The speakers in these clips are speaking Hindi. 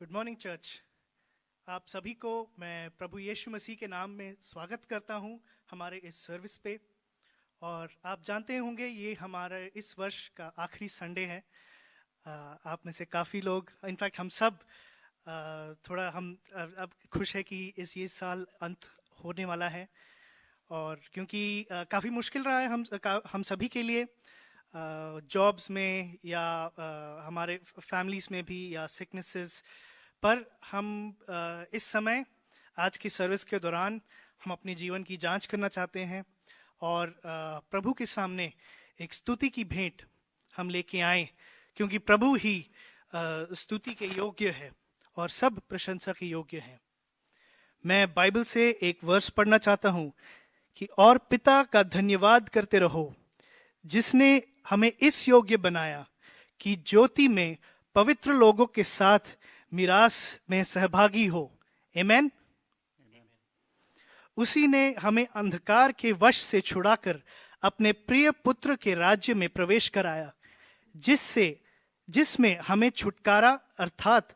Good morning church. आप सभी को मैं प्रभु यीशु मसीह के नाम में स्वागत करता हूं हमारे इस सर्विस पे। और आप जानते होंगे ये हमारे इस वर्ष का आखिरी संडे है। आप में से काफ़ी लोग, इनफैक्ट हम सब थोड़ा हम अब खुश है कि ये साल अंत होने वाला है। और क्योंकि काफ़ी मुश्किल रहा है हम सभी के लिए, जॉब्स में या हमारे फैमिलीज़ में भी, या सिकनेसेस पर हम इस समय आज की सर्विस के दौरान हम अपने जीवन की जांच करना चाहते हैं और प्रभु के सामने एक स्तुति की भेंट हम लेके आए, क्योंकि प्रभु ही स्तुति के योग्य है और सब प्रशंसा के योग्य है। मैं बाइबल से एक वर्स पढ़ना चाहता हूं कि और पिता का धन्यवाद करते रहो जिसने हमें इस योग्य बनाया कि ज्योति में पवित्र लोगों के साथ मिरास में सहभागी हो। आमीन। उसी ने हमें अंधकार के वश से छुड़ाकर अपने प्रिय पुत्र के राज्य में प्रवेश कराया, जिसमें हमें छुटकारा अर्थात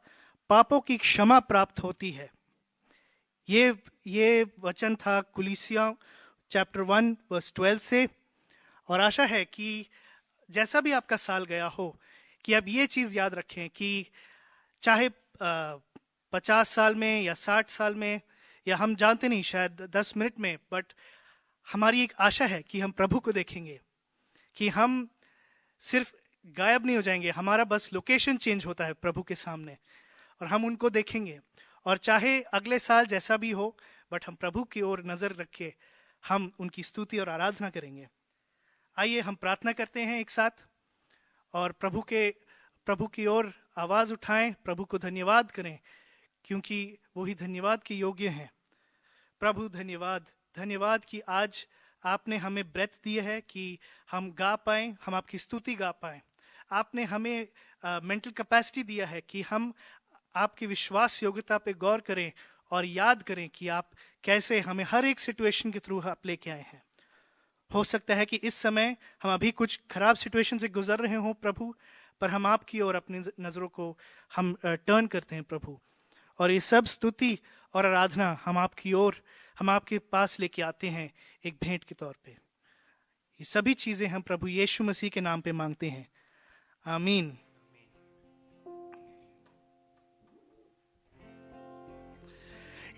पापों की क्षमा प्राप्त होती है। ये वचन था कुलीसियों चैप्टर 1 वर्स 12 से। और आशा है कि जैसा भी आपका साल गया हो, कि अब ये चीज़ याद रखें कि चाहे 50 साल में या 60 साल में, या हम जानते नहीं शायद 10 मिनट में, बट हमारी एक आशा है कि हम प्रभु को देखेंगे, कि हम सिर्फ गायब नहीं हो जाएंगे, हमारा बस लोकेशन चेंज होता है प्रभु के सामने और हम उनको देखेंगे। और चाहे अगले साल जैसा भी हो, बट हम प्रभु की ओर नज़र रख के हम उनकी स्तुति और आराधना करेंगे। आइए हम प्रार्थना करते हैं एक साथ और प्रभु की ओर आवाज उठाएं, प्रभु को धन्यवाद करें, क्योंकि वो ही धन्यवाद के योग्य हैं। प्रभु धन्यवाद कि आज आपने हमें ब्रेथ दी है कि हम गा पाएं, हम आपकी स्तुति गा पाएं। आपने हमें मेंटल कैपेसिटी दिया है कि हम आपकी विश्वास योग्यता पे गौर करें और याद करें कि आप कैसे हमें हर एक सिचुएशन के थ्रू आप लेके आए हैं। हो सकता है कि इस समय हम अभी कुछ खराब सिचुएशन से गुजर रहे हों प्रभु, पर हम आपकी ओर अपनी नज़रों को हम टर्न करते हैं प्रभु, और ये सब स्तुति और आराधना हम आपकी ओर, हम आपके पास लेके आते हैं एक भेंट के तौर पे। ये सभी चीज़ें हम प्रभु यीशु मसीह के नाम पे मांगते हैं, आमीन।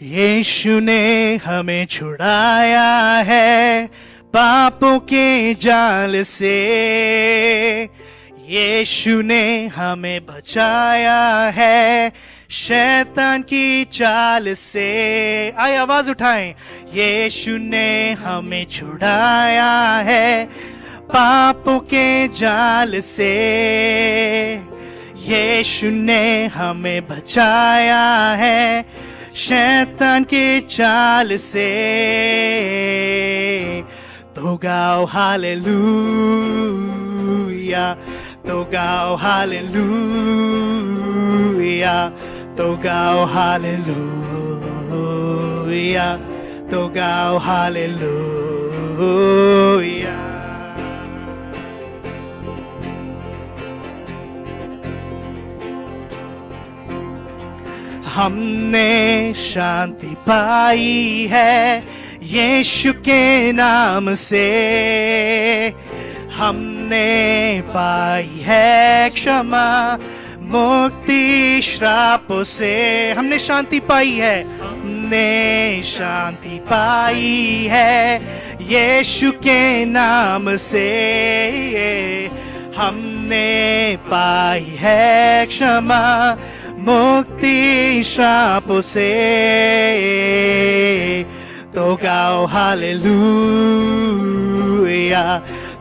यीशु ने हमें छुड़ाया है पापों के जाल से, यीशु ने हमें बचाया है शैतान की चाल से। आइए आवाज उठाएं। यीशु ने हमें छुड़ाया है पापों के जाल से, यीशु ने हमें बचाया है शैतान की चाल से। तो गाओ हालेलुया, तो गाओ हालेलुया, तो गाओ हालेलुया, तो गाओ हालेलुया। हमने शांति पाई है यीशु के नाम से, हमने पाई है क्षमा मुक्ति श्रापों से। हमने शांति पाई है, हमने शांति पाई है यीशु के नाम से, हमने पाई है क्षमा मुक्ति श्रापों से। तो गाओ हालेलुया,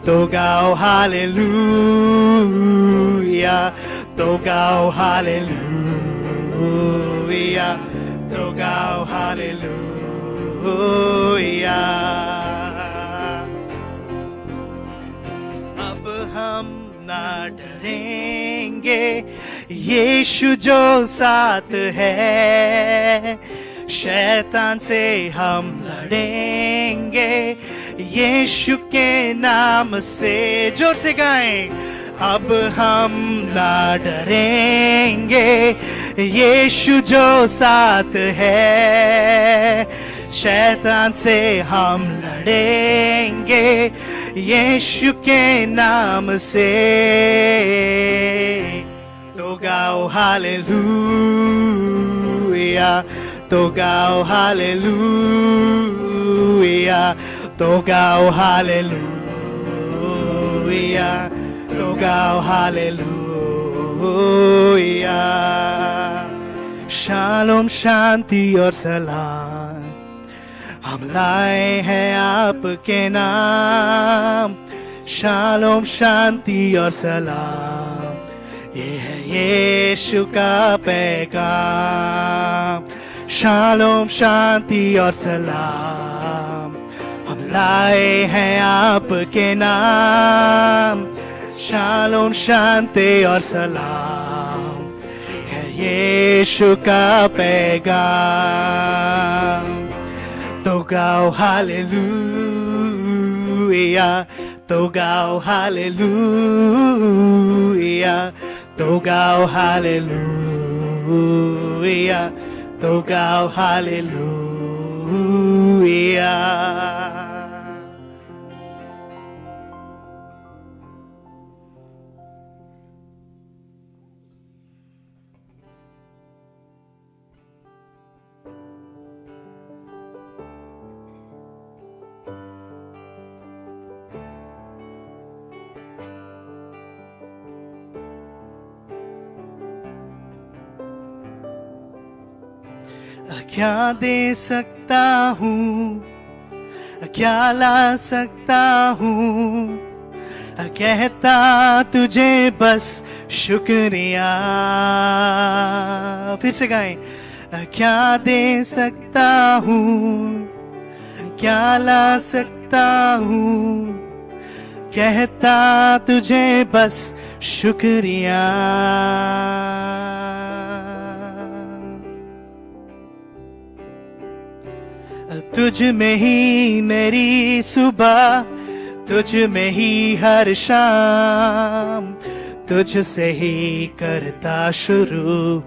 तो गाओ हालेलुया, तो गाओ हालेलुया, तो गाओ हालेलुया। अब हम ना डरेंगे, यीशु जो साथ है, शैतान से हम लड़ेंगे यीशु के नाम से। जोर से गाएं। अब हम ना डरेंगे यीशु जो साथ है, शैतान से हम लड़ेंगे यीशु के नाम से। तो गाओ हालेलुया, तो गाओ हालेलुया, तो गाओ हालेलुया, तो गाओ हालेलुया। शालोम शांति और सलाम हम लाए हैं आपके नाम। शालोम शांति और सलाम, ये है यीशु का पैगाम। शालोम शांति और सलाम हम लाए हैं आपके नाम। शालोम शांति और सलाम है यीशु का पैगाम। तो गाओ हालेलुया, तो गाओ हालेलुया, तो गाओ हालेलुया, तो गाओ हालेलुया। क्या दे सकता हूँ, क्या ला सकता हूँ, कहता तुझे बस शुक्रिया। फिर से गाएं। क्या दे सकता हूँ, क्या ला सकता हूँ, कहता तुझे बस शुक्रिया। तुझ में ही मेरी सुबह, तुझ में ही हर शाम, तुझ से ही करता शुरू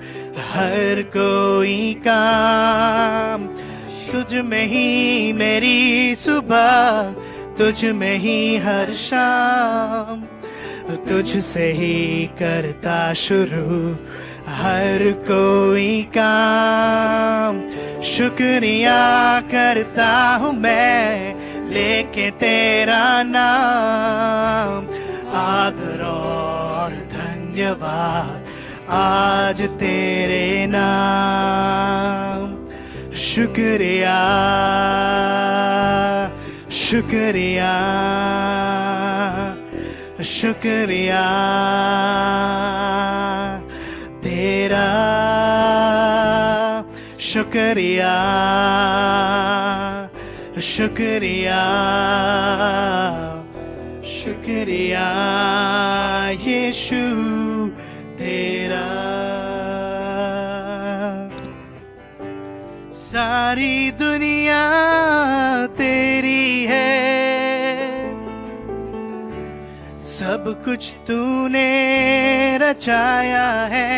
हर कोई काम। तुझ में ही मेरी सुबह, तुझ में ही हर शाम, तुझ से ही करता शुरू हर कोई काम। शुक्रिया करता हूँ मैं लेके तेरा नाम। आदर और धन्यवाद आज तेरे नाम। शुक्रिया, शुक्रिया, शुक्रिया तेरा, शुक्रिया, शुक्रिया, शुक्रिया यीशु तेरा। सारी दुनिया तेरी है, सब कुछ तूने रचाया है।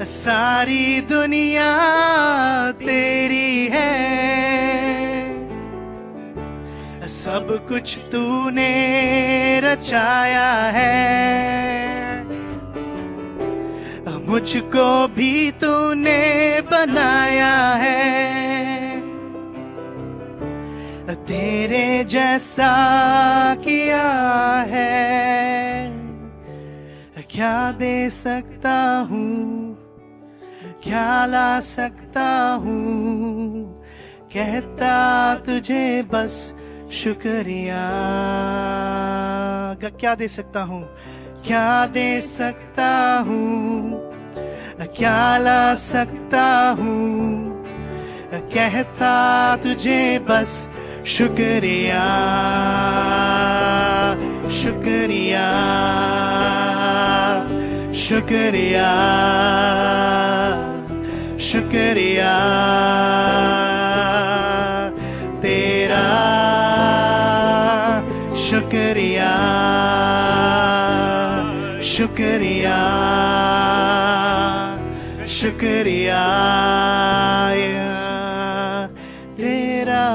सारी दुनिया तेरी है, सब कुछ तूने रचाया है। मुझको भी तूने बनाया है, तेरे जैसा किया है। क्या दे सकता हूँ, क्या ला सकता हूँ, कहता तुझे बस शुक्रिया। क्या दे सकता हूँ, क्या दे सकता हूँ, क्या ला सकता हूँ, कहता तुझे बस शुक्रिया, शुक्रिया, शुक्रिया, शुक्रिया तेरा, शुक्रिया, शुक्रिया शुक्रिया तेरा।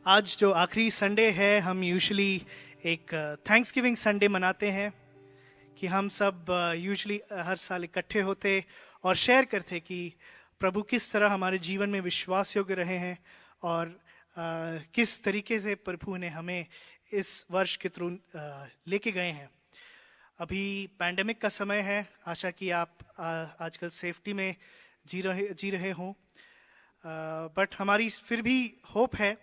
आज जो आखिरी संडे है, हम यूजुअली एक थैंक्सगिविंग संडे मनाते हैं कि हम सब यूजुअली हर साल इकट्ठे होते और शेयर करते कि प्रभु किस तरह हमारे जीवन में विश्वास योग्य रहे हैं और किस तरीके से प्रभु ने हमें इस वर्ष के थ्रू लेके गए हैं। अभी पैंडेमिक का समय है, आशा कि आप आजकल सेफ्टी में जी रहे हों, बट हमारी फिर भी होप है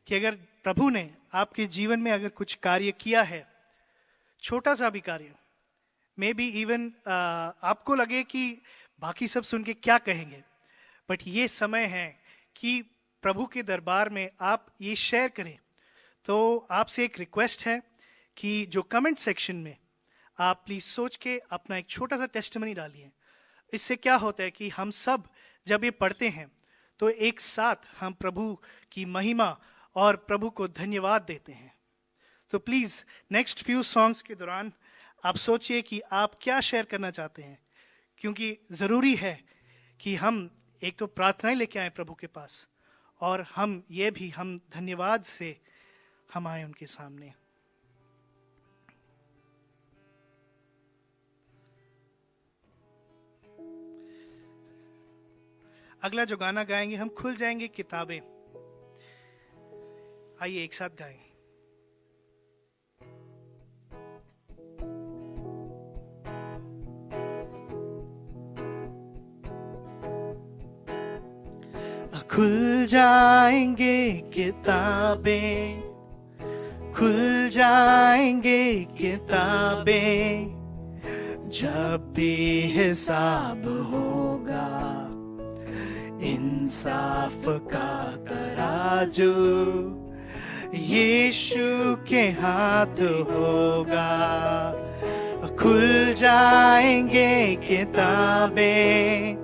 कि अगर प्रभु ने आपके जीवन में अगर कुछ कार्य किया है, छोटा सा भी कार्य, मे बी इवन आपको लगे कि बाकी सब सुन के क्या कहेंगे, बट ये समय है कि प्रभु के दरबार में आप ये शेयर करें। तो आपसे एक रिक्वेस्ट है कि जो कमेंट सेक्शन में आप प्लीज सोच के अपना एक छोटा सा टेस्टिमनी डालिए। इससे क्या होता है कि हम सब जब ये पढ़ते हैं तो एक साथ हम प्रभु की महिमा और प्रभु को धन्यवाद देते हैं। तो प्लीज नेक्स्ट फ्यू सॉन्ग्स के दौरान आप सोचिए कि आप क्या शेयर करना चाहते हैं, क्योंकि जरूरी है कि हम एक तो प्रार्थनाएं लेके आए प्रभु के पास और हम धन्यवाद से हम आए उनके सामने। अगला जो गाना गाएंगे हम खुल जाएंगे किताबें। आइए एक साथ गाएं। खुल जाएंगे किताबें, खुल जाएंगे किताबें, जब भी हिसाब होगा इंसाफ का तराजू यीशु के हाथ होगा। खुल जाएंगे किताबें,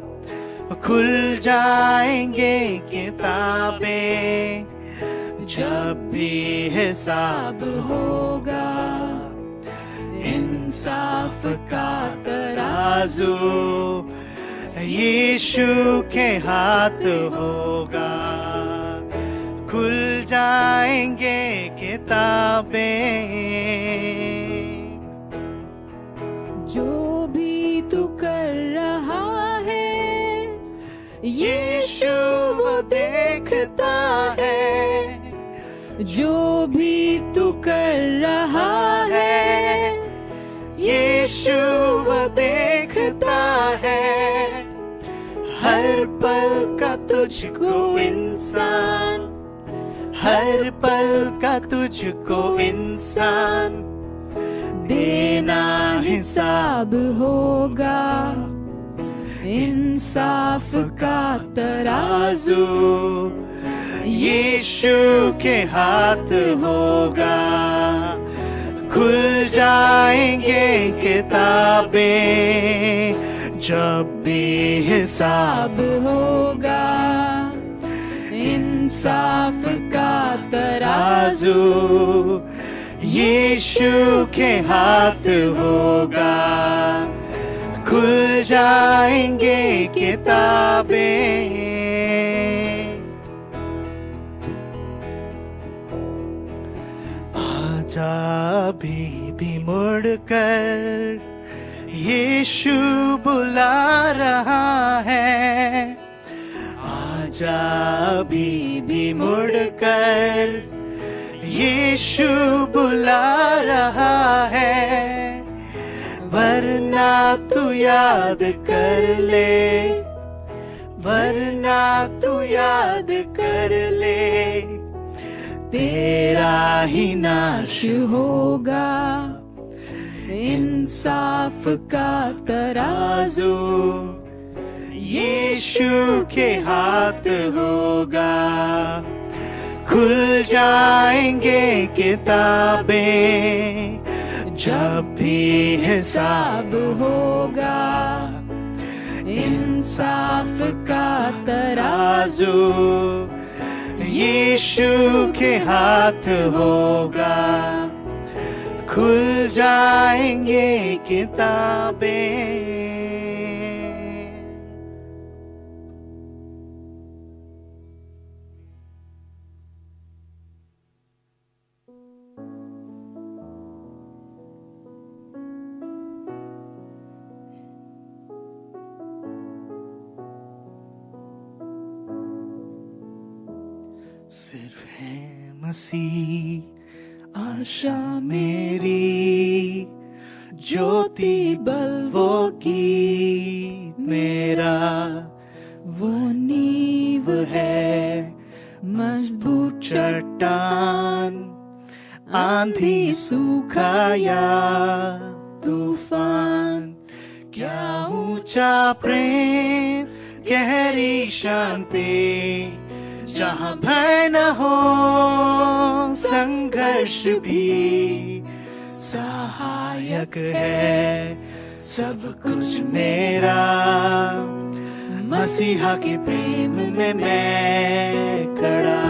खुल जाएंगे किताबें, जब भी हिसाब होगा इंसाफ का तराजू यीशु के हाथ होगा। खुल जाएंगे किताबें, जो भी तू कर रहा है यीशु वो देखता है। जो भी तू कर रहा है यीशु वो देखता है। हर पल का तुझको इंसान, हर पल का तुझको इंसान देना हिसाब होगा इंसाफ का तराजू यीशु के हाथ होगा। खुल जाएंगे किताबें, जब भी हिसाब होगा इंसाफ का तराजू यीशु के हाथ होगा। खुल जाएंगे किताबें। आजा अभी भी मुड़कर यीशु बुला रहा है। आजा अभी भी मुड़कर यीशु बुला रहा है। वरना तू याद कर ले, वरना तू याद कर ले, तेरा ही नाश होगा इंसाफ का तराजू यीशु के हाथ होगा। खुल जाएंगे किताबें, जब भी हिसाब होगा इंसाफ का तराजू यीशु के हाथ होगा, खुल जाएंगे किताबें। सिर्फ है मसीह आशा मेरी, ज्योति बल्बो की मेरा, वो नींव है मजबूत चट्टान, आंधी सूखा या तूफान, क्या ऊंचा प्रेम गहरी शांति, जहाँ भय न हो संघर्ष भी सहायक है सब कुछ मेरा, मसीहा के प्रेम में मैं खड़ा।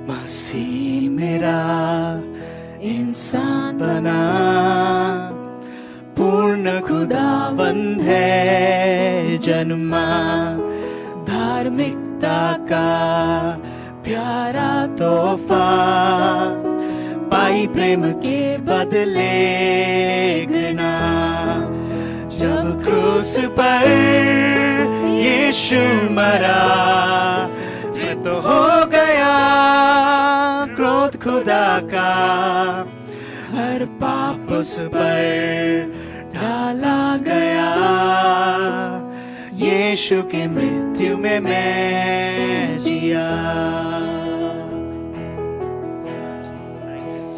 मसीह मेरा इंसान बना, पूर्ण खुदाबंद है जन्मा, धार्मिकता का प्यारा तोहफा, पाई प्रेम के बदले घृणा, जब क्रूस पर यीशु मरा, तो हो गया क्रोध खुदा का, हर पाप उस पर डाला गया, यीशु के मृत्यु में मैं जिया।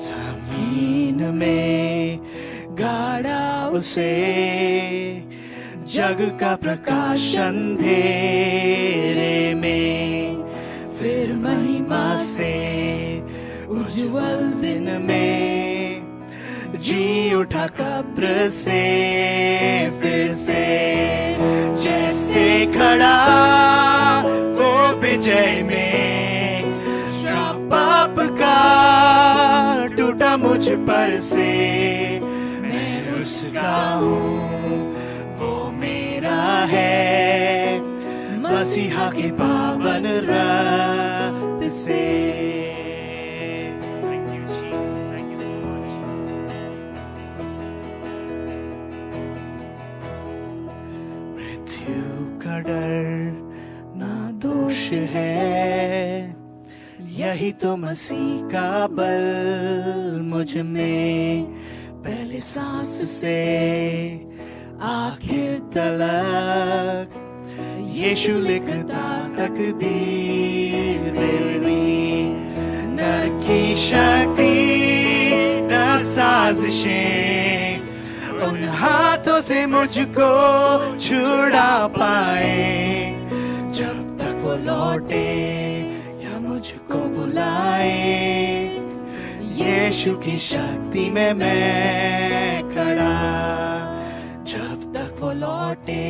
जमीन में गाड़ा उसे, जग का प्रकाश अंधेरे में, फिर महिमा से उज्जवल दिन में जी उठा कब्र से फिर से, जैसे खड़ा वो विजय में, श्राप पाप का टूटा मुझ पर से, मैं उसका हूँ वो मेरा है, मसीहा के पावन रक्त से। Thank you, Jesus. Thank you so much. मृत्यु का डर ना दोष है, यही तो मसीह का बल मुझ में, पहले सांस से आखिर तलक, यीशु लिखता तकदीर मेरी, नर की शक्ति न साजिशें उन हाथों से मुझको छुड़ा पाए, जब तक वो लौटे या मुझको बुलाए, यीशु की शक्ति में मैं खड़ा, जब तक वो लौटे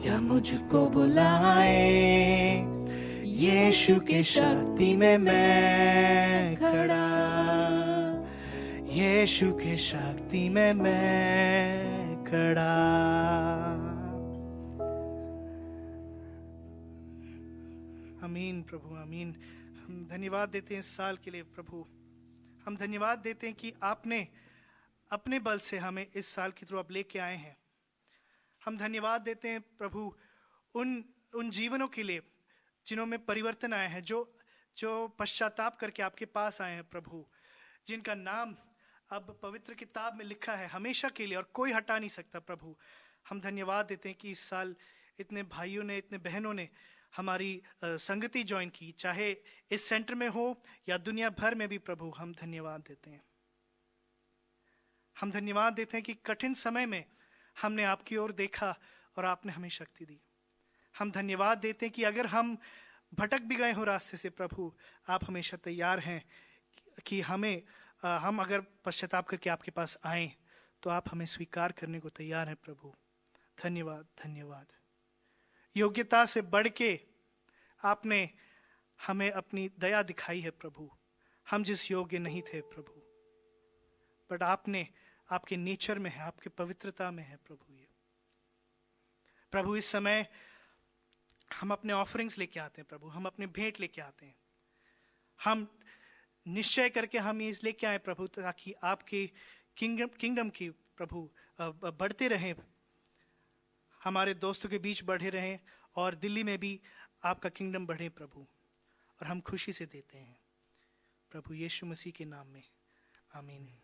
या मुझको बुलाए, यीशु की शक्ति में मैं खड़ा, यीशु की शक्ति में मैं खड़ा। आमीन प्रभु, आमीन। हम धन्यवाद देते हैं इस साल के लिए प्रभु, हम धन्यवाद देते हैं कि आपने अपने बल से हमें इस साल के थ्रू आप लेके आए हैं। हम धन्यवाद देते हैं प्रभु उन जीवनों के लिए जिन्हों में परिवर्तन आया है, जो पश्चाताप करके आपके पास आए हैं प्रभु, जिनका नाम अब पवित्र किताब में लिखा है हमेशा के लिए और कोई हटा नहीं सकता प्रभु। हम धन्यवाद देते हैं कि इस साल इतने भाइयों ने, इतने बहनों ने हमारी संगति ज्वाइन की, चाहे इस सेंटर में हो या दुनिया भर में भी प्रभु। हम धन्यवाद देते हैं, हम धन्यवाद देते हैं कि कठिन समय में हमने आपकी ओर देखा और आपने हमें शक्ति दी। हम धन्यवाद देते हैं कि अगर हम भटक भी गए हो रास्ते से प्रभु, आप हमेशा तैयार हैं कि हम अगर पश्चाताप करके आपके पास आए तो आप हमें स्वीकार करने को तैयार हैं प्रभु। धन्यवाद, धन्यवाद। योग्यता से बढ़ के आपने हमें अपनी दया दिखाई है प्रभु। हम जिस योग्य नहीं थे प्रभु, बट आपने, आपके नेचर में है, आपके पवित्रता में है प्रभु। ये प्रभु इस समय हम अपने ऑफरिंग्स लेके आते हैं प्रभु, हम अपने भेंट लेके आते हैं। हम निश्चय करके हम ये लेके आए प्रभु, ताकि आपके किंगडम की प्रभु बढ़ते रहें, हमारे दोस्तों के बीच बढ़े रहें, और दिल्ली में भी आपका किंगडम बढ़े प्रभु। और हम खुशी से देते हैं प्रभु यीशु मसीह के नाम में, आमीन।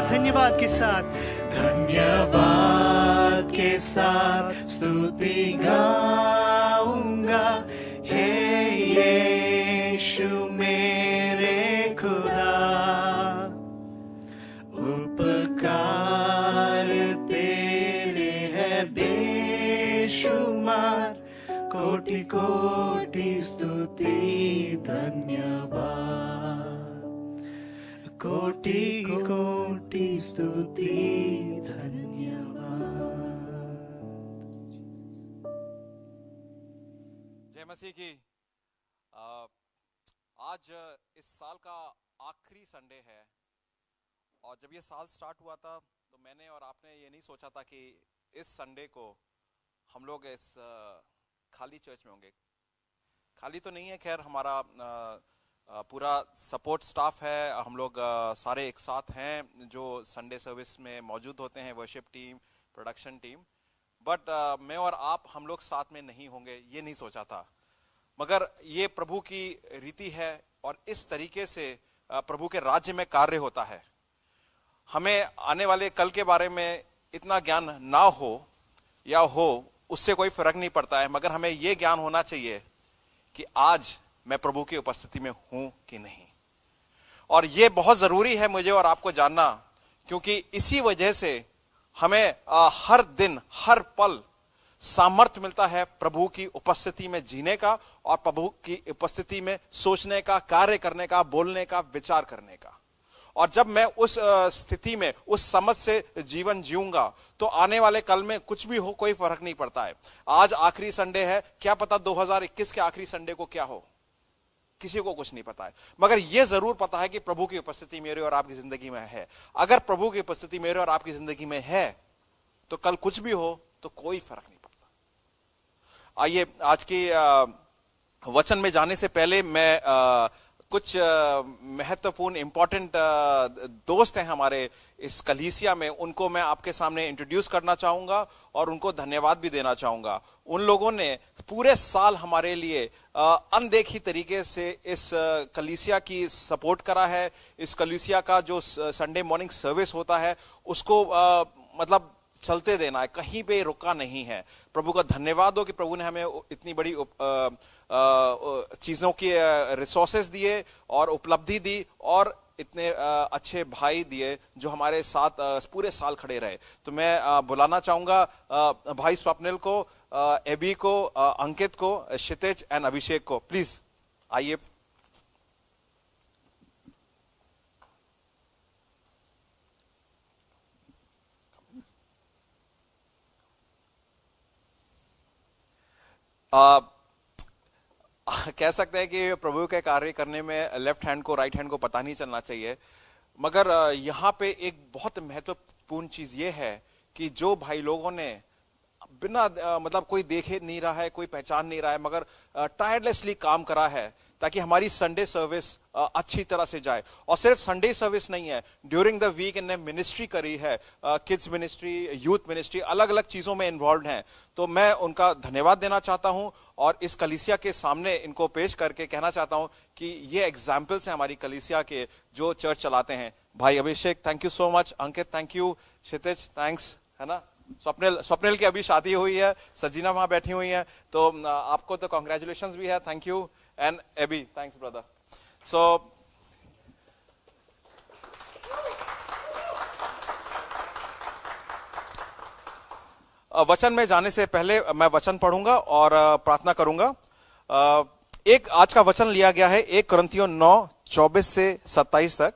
धन्यवाद के साथ, धन्यवाद के साथ स्तुति गाऊंगा, हे यीशु मेरे खुदा। उपकार तेरे है बेशुमार, कोटि कोटि स्तुति धन्यवाद, कोटि कोटि स्तुति धन्यवाद। मसीह की। आज इस साल का आखिरी संडे है और जब ये साल स्टार्ट हुआ था तो मैंने और आपने ये नहीं सोचा था कि इस संडे को हम लोग इस खाली चर्च में होंगे। खाली तो नहीं है, खैर हमारा पूरा सपोर्ट स्टाफ है, हम लोग सारे एक साथ हैं जो संडे सर्विस में मौजूद होते हैं, worship team, production team. But मैं और आप हम लोग साथ में नहीं होंगे ये नहीं सोचा था, मगर ये प्रभु की रीति है और इस तरीके से प्रभु के राज्य में कार्य होता है। हमें आने वाले कल के बारे में इतना ज्ञान ना हो या हो उससे कोई फर्क नहीं पड़ता है, मगर हमें यह ज्ञान होना चाहिए कि आज मैं प्रभु की उपस्थिति में हूं कि नहीं। और यह बहुत जरूरी है मुझे और आपको जानना, क्योंकि इसी वजह से हमें हर दिन हर पल सामर्थ्य मिलता है प्रभु की उपस्थिति में जीने का और प्रभु की उपस्थिति में सोचने का, कार्य करने का, बोलने का, विचार करने का। और जब मैं उस स्थिति में, उस समझ से जीवन जीऊंगा तो आने वाले कल में कुछ भी हो कोई फर्क नहीं पड़ता है। आज आखिरी संडे है, क्या पता 2021 के आखिरी संडे को क्या हो, किसी को कुछ नहीं पता है, मगर यह जरूर पता है कि प्रभु की उपस्थिति मेरे और आपकी जिंदगी में है। अगर प्रभु की उपस्थिति मेरे और आपकी जिंदगी में है तो कल कुछ भी हो तो कोई फर्क नहीं पड़ता। आइए आज के वचन में जाने से पहले मैं कुछ महत्वपूर्ण इंपॉर्टेंट दोस्त हैं हमारे इस कलीसिया में, उनको मैं आपके सामने इंट्रोड्यूस करना चाहूंगा और उनको धन्यवाद भी देना चाहूंगा। उन लोगों ने पूरे साल हमारे लिए अनदेखी तरीके से इस कलीसिया की सपोर्ट करा है। इस कलीसिया का जो संडे मॉर्निंग सर्विस होता है उसको मतलब चलते देना है, कहीं पे रुका नहीं है। प्रभु का धन्यवाद हो कि प्रभु ने हमें इतनी बड़ी चीजों की रिसोर्सेस दिए और उपलब्धि दी और इतने अच्छे भाई दिए जो हमारे साथ पूरे साल खड़े रहे। तो मैं बुलाना चाहूंगा भाई स्वप्निल को, एबी को, अंकित को, क्षितिज एंड अभिषेक को। प्लीज आइए। कह सकते हैं कि प्रभु के कार्य करने में लेफ्ट हैंड को राइट हैंड को पता नहीं चलना चाहिए, मगर यहाँ पे एक बहुत महत्वपूर्ण चीज ये है कि जो भाई लोगों ने बिना मतलब कोई देखे नहीं रहा है, कोई पहचान नहीं रहा है, मगर टायरलेसली काम करा है ताकि हमारी संडे सर्विस अच्छी तरह से जाए। और सिर्फ संडे सर्विस नहीं है, ड्यूरिंग द वीक इन्हें मिनिस्ट्री करी है, किड्स मिनिस्ट्री, यूथ मिनिस्ट्री, अलग अलग चीजों में इन्वॉल्व हैं। तो मैं उनका धन्यवाद देना चाहता हूं और इस कलीसिया के सामने इनको पेश करके कहना चाहता हूं कि ये एग्जाम्पल्स हैं हमारी कलीसिया के जो चर्च चलाते हैं। भाई Abhishek thank you so much, Ankit thank you, Kshitij thanks, है ना। स्वप्निल की अभी शादी हुई है, सजीना वहां बैठी हुई है, तो आपको तो कॉन्ग्रेचुलेशंस भी है, thank you. And AB thanks brother. So वचन में जाने से पहले मैं वचन पढ़ूंगा और प्रार्थना करूंगा। एक आज का वचन लिया गया है 1 कुरिन्थियों 9:24 से 27 तक।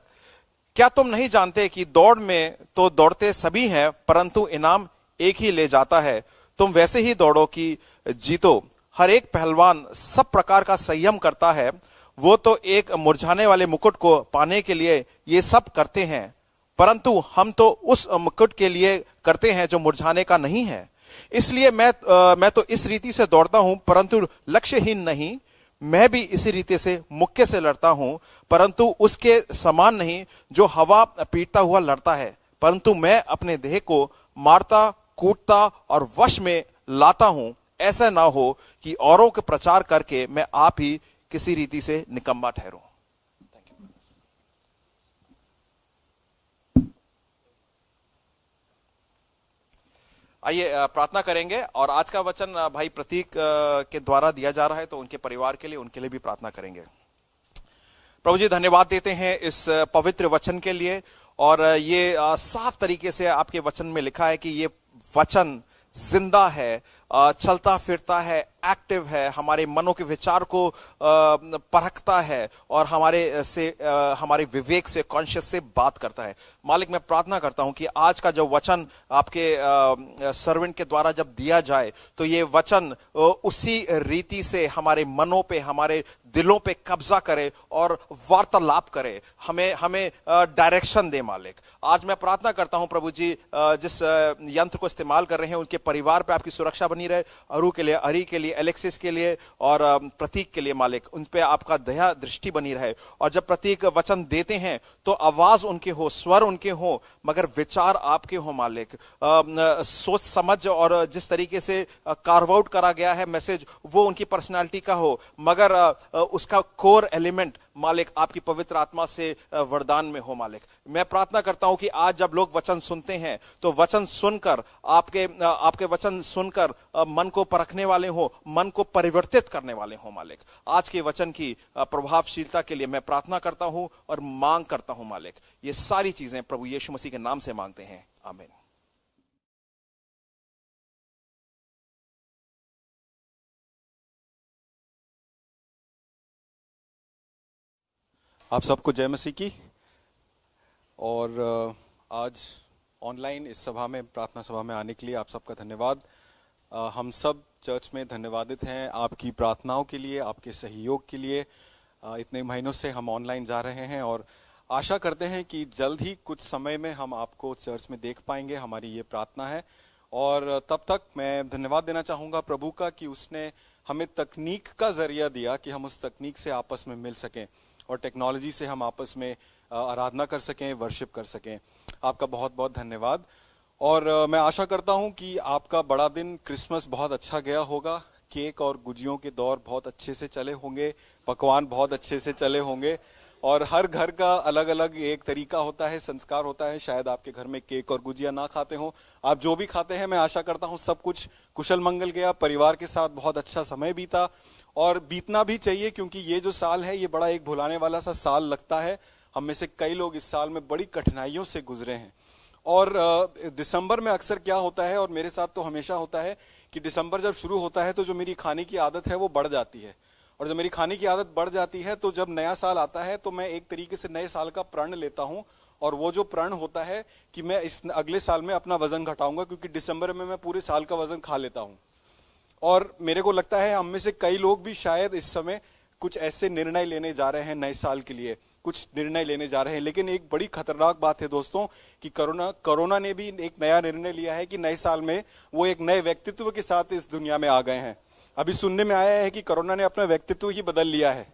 क्या तुम नहीं जानते कि दौड़ में तो दौड़ते सभी हैं परंतु इनाम एक ही ले जाता है। तुम वैसे ही दौड़ो कि जीतो। हर एक पहलवान सब प्रकार का संयम करता है। वो तो एक मुरझाने वाले मुकुट को पाने के लिए ये सब करते हैं, परंतु हम तो उस मुकुट के लिए करते हैं जो मुरझाने का नहीं है। इसलिए मैं तो इस रीति से दौड़ता हूं परंतु लक्ष्यहीन नहीं। मैं भी इसी रीति से मुक्के से लड़ता हूं परंतु उसके समान नहीं जो हवा पीटता हुआ लड़ता है, परंतु मैं अपने देह को मारता, कूटता और वश में लाता हूं। ऐसा ना हो कि औरों के प्रचार करके मैं आप ही किसी रीति से निकम्मा ठहरूं। Thank you. आइए प्रार्थना करेंगे और आज का वचन भाई प्रतीक के द्वारा दिया जा रहा है, तो उनके परिवार के लिए, उनके लिए भी प्रार्थना करेंगे। प्रभु जी धन्यवाद देते हैं इस पवित्र वचन के लिए, और ये साफ तरीके से आपके वचन में लिखा है कि ये वचन जिंदा है, चलता फिरता है, एक्टिव है, हमारे मनों के विचार को परखता है और हमारे विवेक से, कॉन्शियस से बात करता है। मालिक, मैं प्रार्थना करता हूं कि आज का जो वचन आपके सर्वेंट के द्वारा जब दिया जाए तो ये वचन उसी रीति से हमारे मनों पे, हमारे दिलों पे कब्जा करे और वार्तालाप करे, हमें डायरेक्शन दे। मालिक, आज मैं प्रार्थना करता हूं प्रभु जी, जिस यंत्र को इस्तेमाल कर रहे हैं उनके परिवार पे आपकी सुरक्षा बनी रहे, अरु के लिए, अरी के लिए, एलेक्सिस के लिए और प्रतीक के लिए। मालिक, उन पे आपका दया दृष्टि बनी रहे और जब प्रतीक वचन देते हैं तो आवाज उनके हो, स्वर उनके हो, मगर विचार आपके हो। मालिक, सोच समझ और जिस तरीके से कार्व आउट करा गया है मैसेज, वो उनकी पर्सनालिटी का हो, मगर उसका कोर एलिमेंट मालिक आपकी पवित्र आत्मा से वरदान में हो। मालिक, मैं प्रार्थना करता हूं कि आज जब लोग वचन सुनते हैं तो वचन सुनकर, आपके वचन सुनकर मन को परखने वाले हो, मन को परिवर्तित करने वाले हो। मालिक, आज के वचन की प्रभावशीलता के लिए मैं प्रार्थना करता हूं और मांग करता हूं। मालिक, ये सारी चीजें प्रभु यीशु मसीह के नाम से मांगते हैं, आमीन। आप सबको जय मसीह की। और आज ऑनलाइन इस सभा में, प्रार्थना सभा में आने के लिए आप सबका धन्यवाद। हम सब चर्च में धन्यवादित हैं आपकी प्रार्थनाओं के लिए, आपके सहयोग के लिए। इतने महीनों से हम ऑनलाइन जा रहे हैं और आशा करते हैं कि जल्द ही कुछ समय में हम आपको चर्च में देख पाएंगे, हमारी ये प्रार्थना है। और तब तक मैं धन्यवाद देना चाहूँगा प्रभु का कि उसने हमें तकनीक का जरिया दिया कि हम उस तकनीक से आपस में मिल सकें और टेक्नोलॉजी से हम आपस में आराधना कर सकें, वर्शिप कर सकें। आपका बहुत बहुत धन्यवाद। और मैं आशा करता हूं कि आपका बड़ा दिन क्रिसमस बहुत अच्छा गया होगा। केक और गुजियों के दौर बहुत अच्छे से चले होंगे, पकवान बहुत अच्छे से चले होंगे और हर घर का अलग अलग एक तरीका होता है, संस्कार होता है। शायद आपके घर में केक और गुजिया ना खाते हो, आप जो भी खाते हैं, मैं आशा करता हूं सब कुछ कुशल मंगल गया, परिवार के साथ बहुत अच्छा समय बीता और बीतना भी चाहिए, क्योंकि ये जो साल है ये बड़ा एक भुलाने वाला सा साल लगता है। हम में से कई लोग इस साल में बड़ी कठिनाइयों से गुजरे हैं। और दिसंबर में अक्सर क्या होता है, और मेरे साथ तो हमेशा होता है कि दिसंबर जब शुरू होता है तो जो मेरी खाने की आदत है वो बढ़ जाती है। और जब मेरी खाने की आदत बढ़ जाती है तो जब नया साल आता है तो मैं एक तरीके से नए साल का प्रण लेता हूं। और वो जो प्रण होता है कि मैं इस अगले साल में अपना वजन घटाऊंगा, क्योंकि दिसंबर में मैं पूरे साल का वजन खा लेता हूं। और मेरे को लगता है हम में से कई लोग भी शायद इस समय कुछ ऐसे निर्णय लेने जा रहे हैं, नए साल के लिए कुछ निर्णय लेने जा रहे हैं। लेकिन एक बड़ी खतरनाक बात है दोस्तों कि कोरोना ने भी एक नया निर्णय लिया है कि नए साल में वो एक नए व्यक्तित्व के साथ इस दुनिया में आ गए हैं। अभी सुनने में आया है कि कोरोना ने अपना व्यक्तित्व ही बदल लिया है।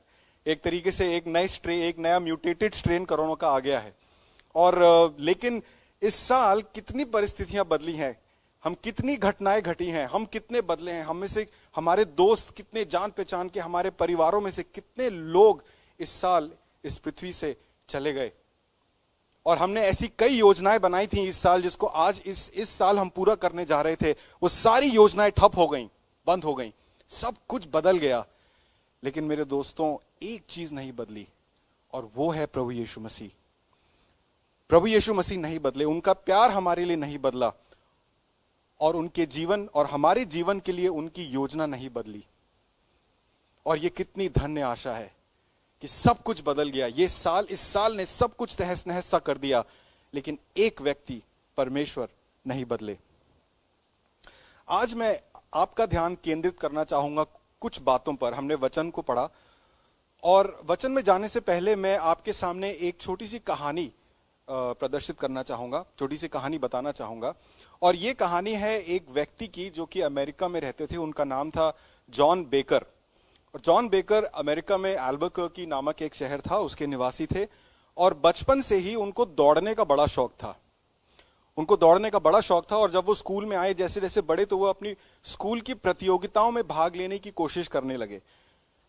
एक तरीके से एक नया म्यूटेटेड स्ट्रेन कोरोना का आ गया है। और लेकिन इस साल कितनी परिस्थितियां बदली हैं, हम कितनी घटनाएं घटी हैं, हम कितने बदले हैं। हम में से हमारे दोस्त कितने जान पहचान के, हमारे परिवारों में से कितने लोग इस साल इस पृथ्वी से चले गए। और हमने ऐसी कई योजनाएं बनाई थी इस साल, जिसको आज इस साल हम पूरा करने जा रहे थे, वो सारी योजनाएं ठप हो गई, बंद हो गई, सब कुछ बदल गया। लेकिन मेरे दोस्तों, एक चीज नहीं बदली और वो है प्रभु यीशु मसीह। प्रभु यीशु मसीह नहीं बदले, उनका प्यार हमारे लिए नहीं बदला और उनके जीवन और हमारे जीवन के लिए उनकी योजना नहीं बदली। और ये कितनी धन्य आशा है कि सब कुछ बदल गया। इस साल ने सब कुछ तहस नहस सा कर दिया, लेकिन एक व्यक्ति परमेश्वर नहीं बदले। आज मैं आपका ध्यान केंद्रित करना चाहूंगा कुछ बातों पर। हमने वचन को पढ़ा और वचन में जाने से पहले मैं आपके सामने एक छोटी सी कहानी प्रदर्शित करना चाहूंगा, छोटी सी कहानी बताना चाहूंगा। और ये कहानी है एक व्यक्ति की जो कि अमेरिका में रहते थे। उनका नाम था जॉन बेकर। और जॉन बेकर अमेरिका में अल्बुकर्की नामक एक शहर था, उसके निवासी थे। और बचपन से ही उनको दौड़ने का बड़ा शौक था, और जब वो स्कूल में आए, जैसे जैसे बड़े, तो वो अपनी स्कूल की प्रतियोगिताओं में भाग लेने की कोशिश करने लगे।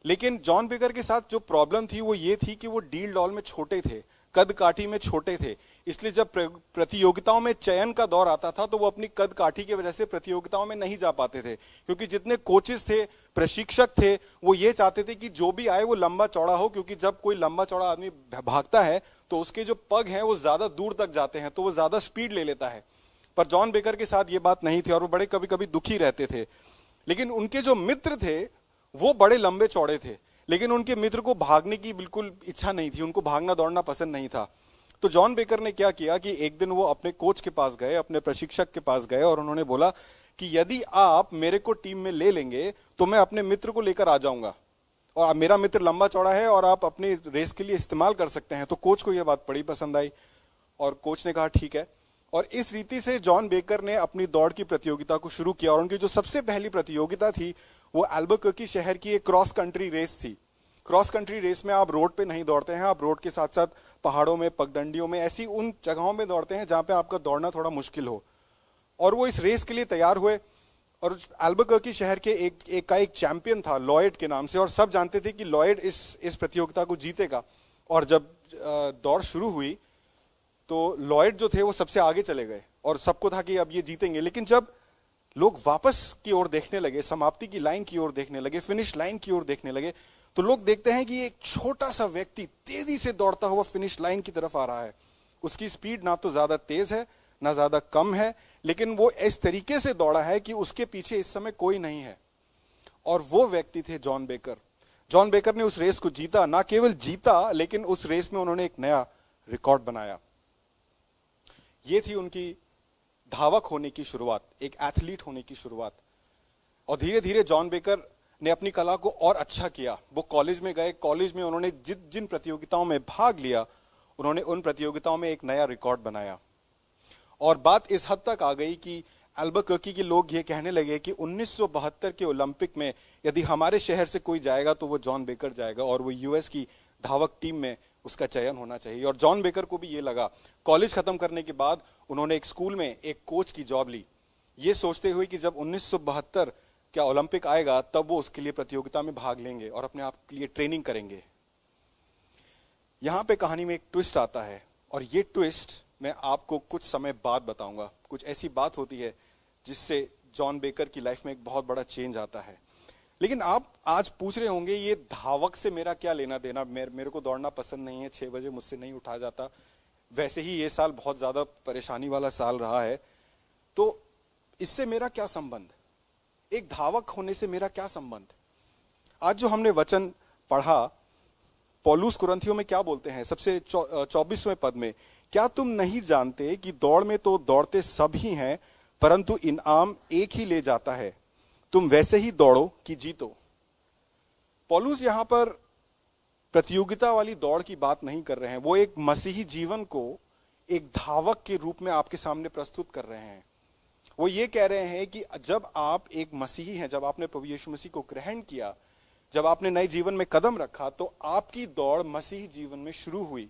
लेकिन जॉन बेकर के साथ जो प्रॉब्लम थी वो ये थी कि वो डील डॉल में छोटे थे, कद काठी में छोटे थे। इसलिए जब प्रतियोगिताओं में चयन का दौर आता था तो वो अपनी कद काठी की वजह से प्रतियोगिताओं में नहीं जा पाते थे, क्योंकि जितने कोचेस थे, प्रशिक्षक थे, वो ये चाहते थे कि जो भी आए वो लंबा चौड़ा हो, क्योंकि जब कोई लंबा चौड़ा आदमी भागता है तो उसके जो पग हैं वो ज्यादा दूर तक जाते हैं, तो वो ज्यादा स्पीड ले लेता है। पर जॉन बेकर के साथ ये बात नहीं थी और वो बड़े कभी कभी दुखी रहते थे। लेकिन उनके जो मित्र थे वो बड़े लंबे चौड़े थे, लेकिन उनके मित्र को भागने की बिल्कुल इच्छा नहीं थी, उनको भागना दौड़ना पसंद नहीं था। तो जॉन बेकर ने क्या किया कि एक दिन वो अपने कोच के पास गए, अपने प्रशिक्षक के पास गए और उन्होंने बोला कि यदि आप मेरे को टीम में ले लेंगे तो मैं अपने मित्र को लेकर आ जाऊंगा, और मेरा मित्र लंबा चौड़ा है और आप अपने रेस के लिए इस्तेमाल कर सकते हैं। तो कोच को यह बात बड़ी पसंद आई और कोच ने कहा ठीक है। और इस रीति से जॉन बेकर ने अपनी दौड़ की प्रतियोगिता को शुरू किया, और उनकी जो सबसे पहली प्रतियोगिता थी वो अल्बुकर्की शहर की एक क्रॉस कंट्री रेस थी। क्रॉस कंट्री रेस में आप रोड पे नहीं दौड़ते हैं, आप रोड के साथ साथ पहाड़ों में, पगडंडियों में, ऐसी उन जगहों में दौड़ते हैं जहां पे आपका दौड़ना थोड़ा मुश्किल हो। और वो इस रेस के लिए तैयार हुए, और अल्बुकर्की शहर के एक चैंपियन था लॉयड के नाम से, और सब जानते थे कि लॉयड इस प्रतियोगिता को जीतेगा। और जब दौड़ शुरू हुई तो लॉयड जो थे वो सबसे आगे चले गए और सबको था कि अब ये जीतेंगे। लेकिन जब लोग वापस की ओर देखने लगे, समाप्ति की लाइन की ओर देखने लगे, फिनिश लाइन की ओर देखने लगे, तो लोग देखते हैं कि एक छोटा सा व्यक्ति तेजी से दौड़ता हुआ फिनिश लाइन की तरफ आ रहा है। उसकी स्पीड ना तो ज्यादा तेज है ना ज्यादा कम है, लेकिन वो इस तरीके से दौड़ा है कि उसके पीछे इस समय कोई नहीं है। और वो व्यक्ति थे जॉन बेकर। जॉन बेकर ने उस रेस को जीता, ना केवल जीता लेकिन उस रेस में उन्होंने एक नया रिकॉर्ड बनाया। ये थी उनकी धावक होने की शुरुआत, एक एथलीट होने की शुरुआत। और धीरे धीरे जॉन बेकर ने अपनी कला को और अच्छा किया। वो कॉलेज में गए, कॉलेज में उन्होंने जिन प्रतियोगिताओं में भाग लिया, उन्होंने उन प्रतियोगिताओं में एक नया रिकॉर्ड बनाया। और बात इस हद तक आ गई कि अल्बुकर्की के लोग ये कहने लगे कि 1972 के ओलंपिक में यदि हमारे शहर से कोई जाएगा तो वो जॉन बेकर जाएगा, और वो यूएस की धावक टीम में उसका चयन होना चाहिए। और जॉन बेकर को भी ये लगा। कॉलेज खत्म करने के बाद उन्होंने एक स्कूल में एक कोच की जॉब ली, ये सोचते हुए कि जब 1972 क्या ओलंपिक आएगा तब वो उसके लिए प्रतियोगिता में भाग लेंगे और अपने आप के लिए ट्रेनिंग करेंगे। यहां पे कहानी में एक ट्विस्ट आता है, और ये ट्विस्ट मैं आपको कुछ समय बाद बताऊंगा। कुछ ऐसी बात होती है जिससे जॉन बेकर की लाइफ में एक बहुत बड़ा चेंज आता है। लेकिन आप आज पूछ रहे होंगे ये धावक से मेरा क्या लेना देना, मेरे को दौड़ना पसंद नहीं है, 6 बजे मुझसे नहीं उठा जाता, वैसे ही ये साल बहुत ज्यादा परेशानी वाला साल रहा है, तो इससे मेरा क्या संबंध, एक धावक होने से मेरा क्या संबंध। आज जो हमने वचन पढ़ा, पौलुस कुरिन्थियों में क्या बोलते हैं सबसे 24वें पद में, क्या तुम नहीं जानते कि दौड़ में तो दौड़ते सब ही हैं परंतु इनाम एक ही ले जाता है, तुम वैसे ही दौड़ो कि जीतो। पौलुस यहां पर प्रतियोगिता वाली दौड़ की बात नहीं कर रहे हैं, वो एक मसीही जीवन को एक धावक के रूप में आपके सामने प्रस्तुत कर रहे हैं। वो ये कह रहे हैं कि जब आप एक मसीही हैं, जब आपने प्रभु यीशु मसीह को ग्रहण किया, जब आपने नए जीवन में कदम रखा, तो आपकी दौड़ मसीही जीवन में शुरू हुई।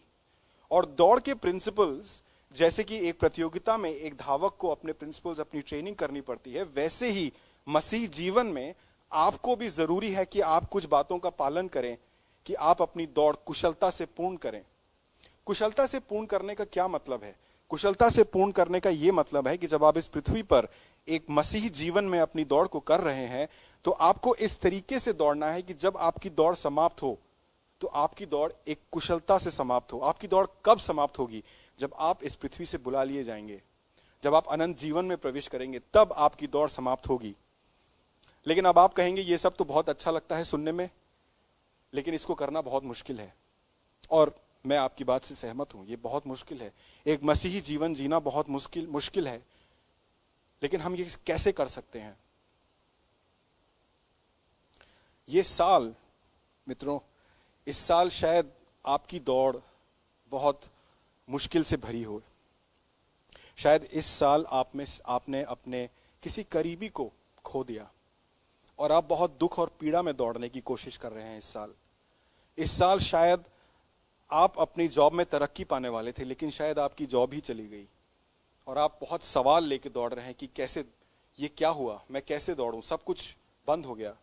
और दौड़ के प्रिंसिपल्स, जैसे कि एक प्रतियोगिता में एक धावक को अपने प्रिंसिपल्स, अपनी ट्रेनिंग करनी पड़ती है, वैसे ही मसीह जीवन में आपको भी जरूरी है कि आप कुछ बातों का पालन करें, कि आप अपनी दौड़ कुशलता से पूर्ण करें। कुशलता से पूर्ण करने का क्या मतलब है? कुशलता से पूर्ण करने का यह मतलब है कि जब आप इस पृथ्वी पर एक मसीही जीवन में अपनी दौड़ को कर रहे हैं, तो आपको इस तरीके से दौड़ना है कि जब आपकी दौड़ समाप्त हो तो आपकी दौड़ एक कुशलता से समाप्त हो। आपकी दौड़ कब समाप्त होगी? जब आप इस पृथ्वी से बुला लिए जाएंगे, जब आप अनंत जीवन में प्रवेश करेंगे, तब आपकी दौड़ समाप्त होगी। लेकिन अब आप कहेंगे ये सब तो बहुत अच्छा लगता है सुनने में, लेकिन इसको करना बहुत मुश्किल है। और मैं आपकी बात से सहमत हूं, ये बहुत मुश्किल है। एक मसीही जीवन जीना बहुत मुश्किल है, लेकिन हम ये कैसे कर सकते हैं? ये साल मित्रों, इस साल शायद आपकी दौड़ बहुत मुश्किल से भरी हो। शायद इस साल आपने अपने किसी करीबी को खो दिया और आप बहुत दुख और पीड़ा में दौड़ने की कोशिश कर रहे हैं। इस साल शायद आप अपनी जॉब में तरक्की पाने वाले थे, लेकिन शायद आपकी जॉब ही चली गई और आप बहुत सवाल लेके दौड़ रहे हैं कि कैसे, ये क्या हुआ, मैं कैसे दौड़ूं, सब कुछ बंद हो गया।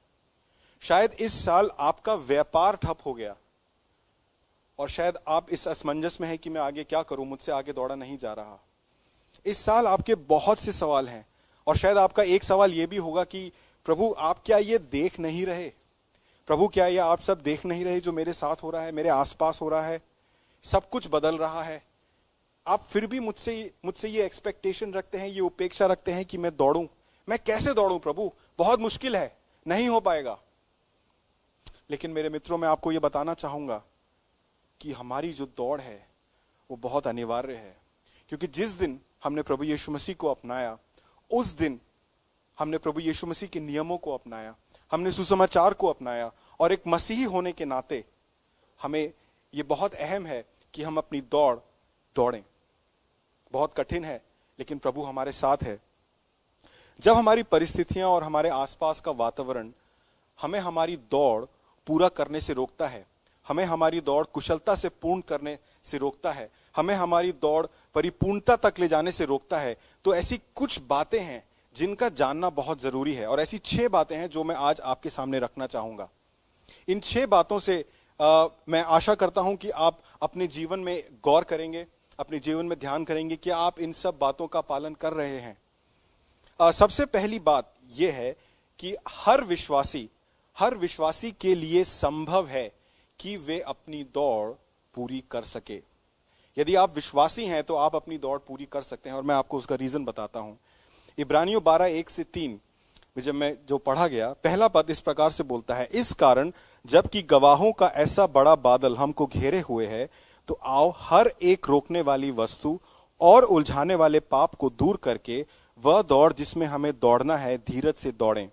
शायद इस साल आपका व्यापार ठप हो गया और शायद आप इस असमंजस में हैं कि मैं आगे क्या करूं, मुझसे आगे दौड़ा नहीं जा रहा। इस साल आपके बहुत से सवाल हैं और शायद आपका एक सवाल यह भी होगा कि प्रभु आप क्या ये देख नहीं रहे? प्रभु क्या ये आप सब देख नहीं रहे जो मेरे साथ हो रहा है, मेरे आसपास हो रहा है? सब कुछ बदल रहा है, आप फिर भी मुझसे ये एक्सपेक्टेशन रखते हैं, ये उपेक्षा रखते हैं कि मैं दौड़ूं, मैं कैसे दौड़ूं प्रभु, बहुत मुश्किल है, नहीं हो पाएगा। लेकिन मेरे मित्रों, मैं आपको यह बताना चाहूंगा कि हमारी जो दौड़ है वो बहुत अनिवार्य है, क्योंकि जिस दिन हमने प्रभु यीशु मसीह को अपनाया, उस दिन हमने प्रभु यीशु मसीह के नियमों को अपनाया, हमने सुसमाचार को अपनाया, और एक मसीही होने के नाते हमें यह बहुत अहम है कि हम अपनी दौड़ दौड़ें। बहुत कठिन है, लेकिन प्रभु हमारे साथ है। जब हमारी परिस्थितियां और हमारे आसपास का वातावरण हमें हमारी दौड़ पूरा करने से रोकता है, हमें हमारी दौड़ कुशलता से पूर्ण करने से रोकता है, हमें हमारी दौड़ परिपूर्णता तक ले जाने से रोकता है, तो ऐसी कुछ बातें हैं जिनका जानना बहुत जरूरी है। और ऐसी 6 बातें हैं जो मैं आज आपके सामने रखना चाहूंगा। इन 6 बातों से मैं आशा करता हूं कि आप अपने जीवन में गौर करेंगे, अपने जीवन में ध्यान करेंगे कि आप इन सब बातों का पालन कर रहे हैं। सबसे पहली बात यह है कि हर विश्वासी के लिए संभव है कि वे अपनी दौड़ पूरी कर सके। यदि आप विश्वासी हैं तो आप अपनी दौड़ पूरी कर सकते हैं, और मैं आपको उसका रीजन बताता हूं। इब्रानियों 12:1-3 जब मैं जो पढ़ा गया, पहला पद इस प्रकार से बोलता है, इस कारण जबकि गवाहों का ऐसा बड़ा बादल हमको घेरे हुए है, तो आओ हर एक रोकने वाली वस्तु और उलझाने वाले पाप को दूर करके वह दौड़ जिसमें हमें दौड़ना है धीरज से दौड़ें।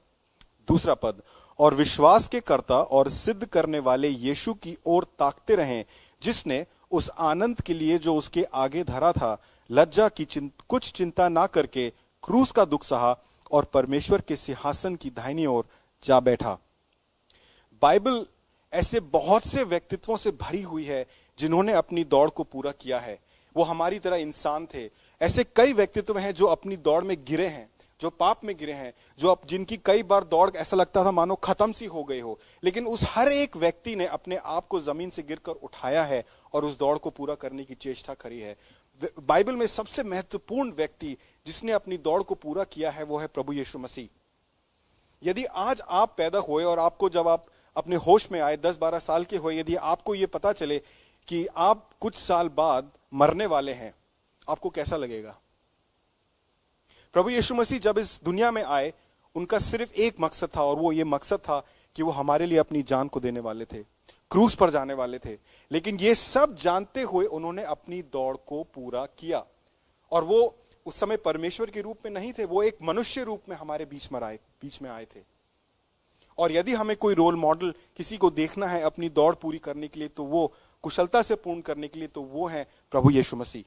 दूसरा पद, और विश्वास के कर्ता और सिद्ध करने वाले यीशु की ओर ताकते रहें, जिसने उस आनंद के लिए जो उसके आगे धरा था लज्जा की कुछ चिंता ना करके क्रूस का दुख सहा और परमेश्वर के सिंहासन की दाहिनी ओर जा बैठा। बाइबल ऐसे बहुत से व्यक्तित्वों से भरी हुई है जिन्होंने अपनी दौड़ को पूरा किया है। वो हमारी तरह इंसान थे। ऐसे कई व्यक्तित्व हैं जो अपनी दौड़ में गिरे हैं, जो पाप में गिरे हैं, जिनकी कई बार दौड़ ऐसा लगता था मानो खत्म सी हो गई हो, लेकिन उस हर एक व्यक्ति ने अपने आप को जमीन से गिरकर उठाया है और उस दौड़ को पूरा करने की चेष्टा करी है। बाइबल में सबसे महत्वपूर्ण व्यक्ति जिसने अपनी दौड़ को पूरा किया है वो है प्रभु यीशु मसीह। यदि आज आप पैदा हुए और आपको जब आप अपने होश में आए, 10-12 साल के हुए, यदि आपको यह पता चले कि आप कुछ साल बाद मरने वाले हैं, आपको कैसा लगेगा? प्रभु यीशु मसीह जब इस दुनिया में आए, उनका सिर्फ एक मकसद था, और वो ये मकसद था कि वो हमारे लिए अपनी जान को देने वाले थे, क्रूस पर जाने वाले थे। लेकिन ये सब जानते हुए उन्होंने अपनी दौड़ को पूरा किया। और वो उस समय परमेश्वर के रूप में नहीं थे, वो एक मनुष्य रूप में हमारे बीच में आए थे। और यदि हमें कोई रोल मॉडल किसी को देखना है अपनी दौड़ पूरी करने के लिए, तो वो कुशलता से पूर्ण करने के लिए, तो वो है प्रभु यीशु मसीह।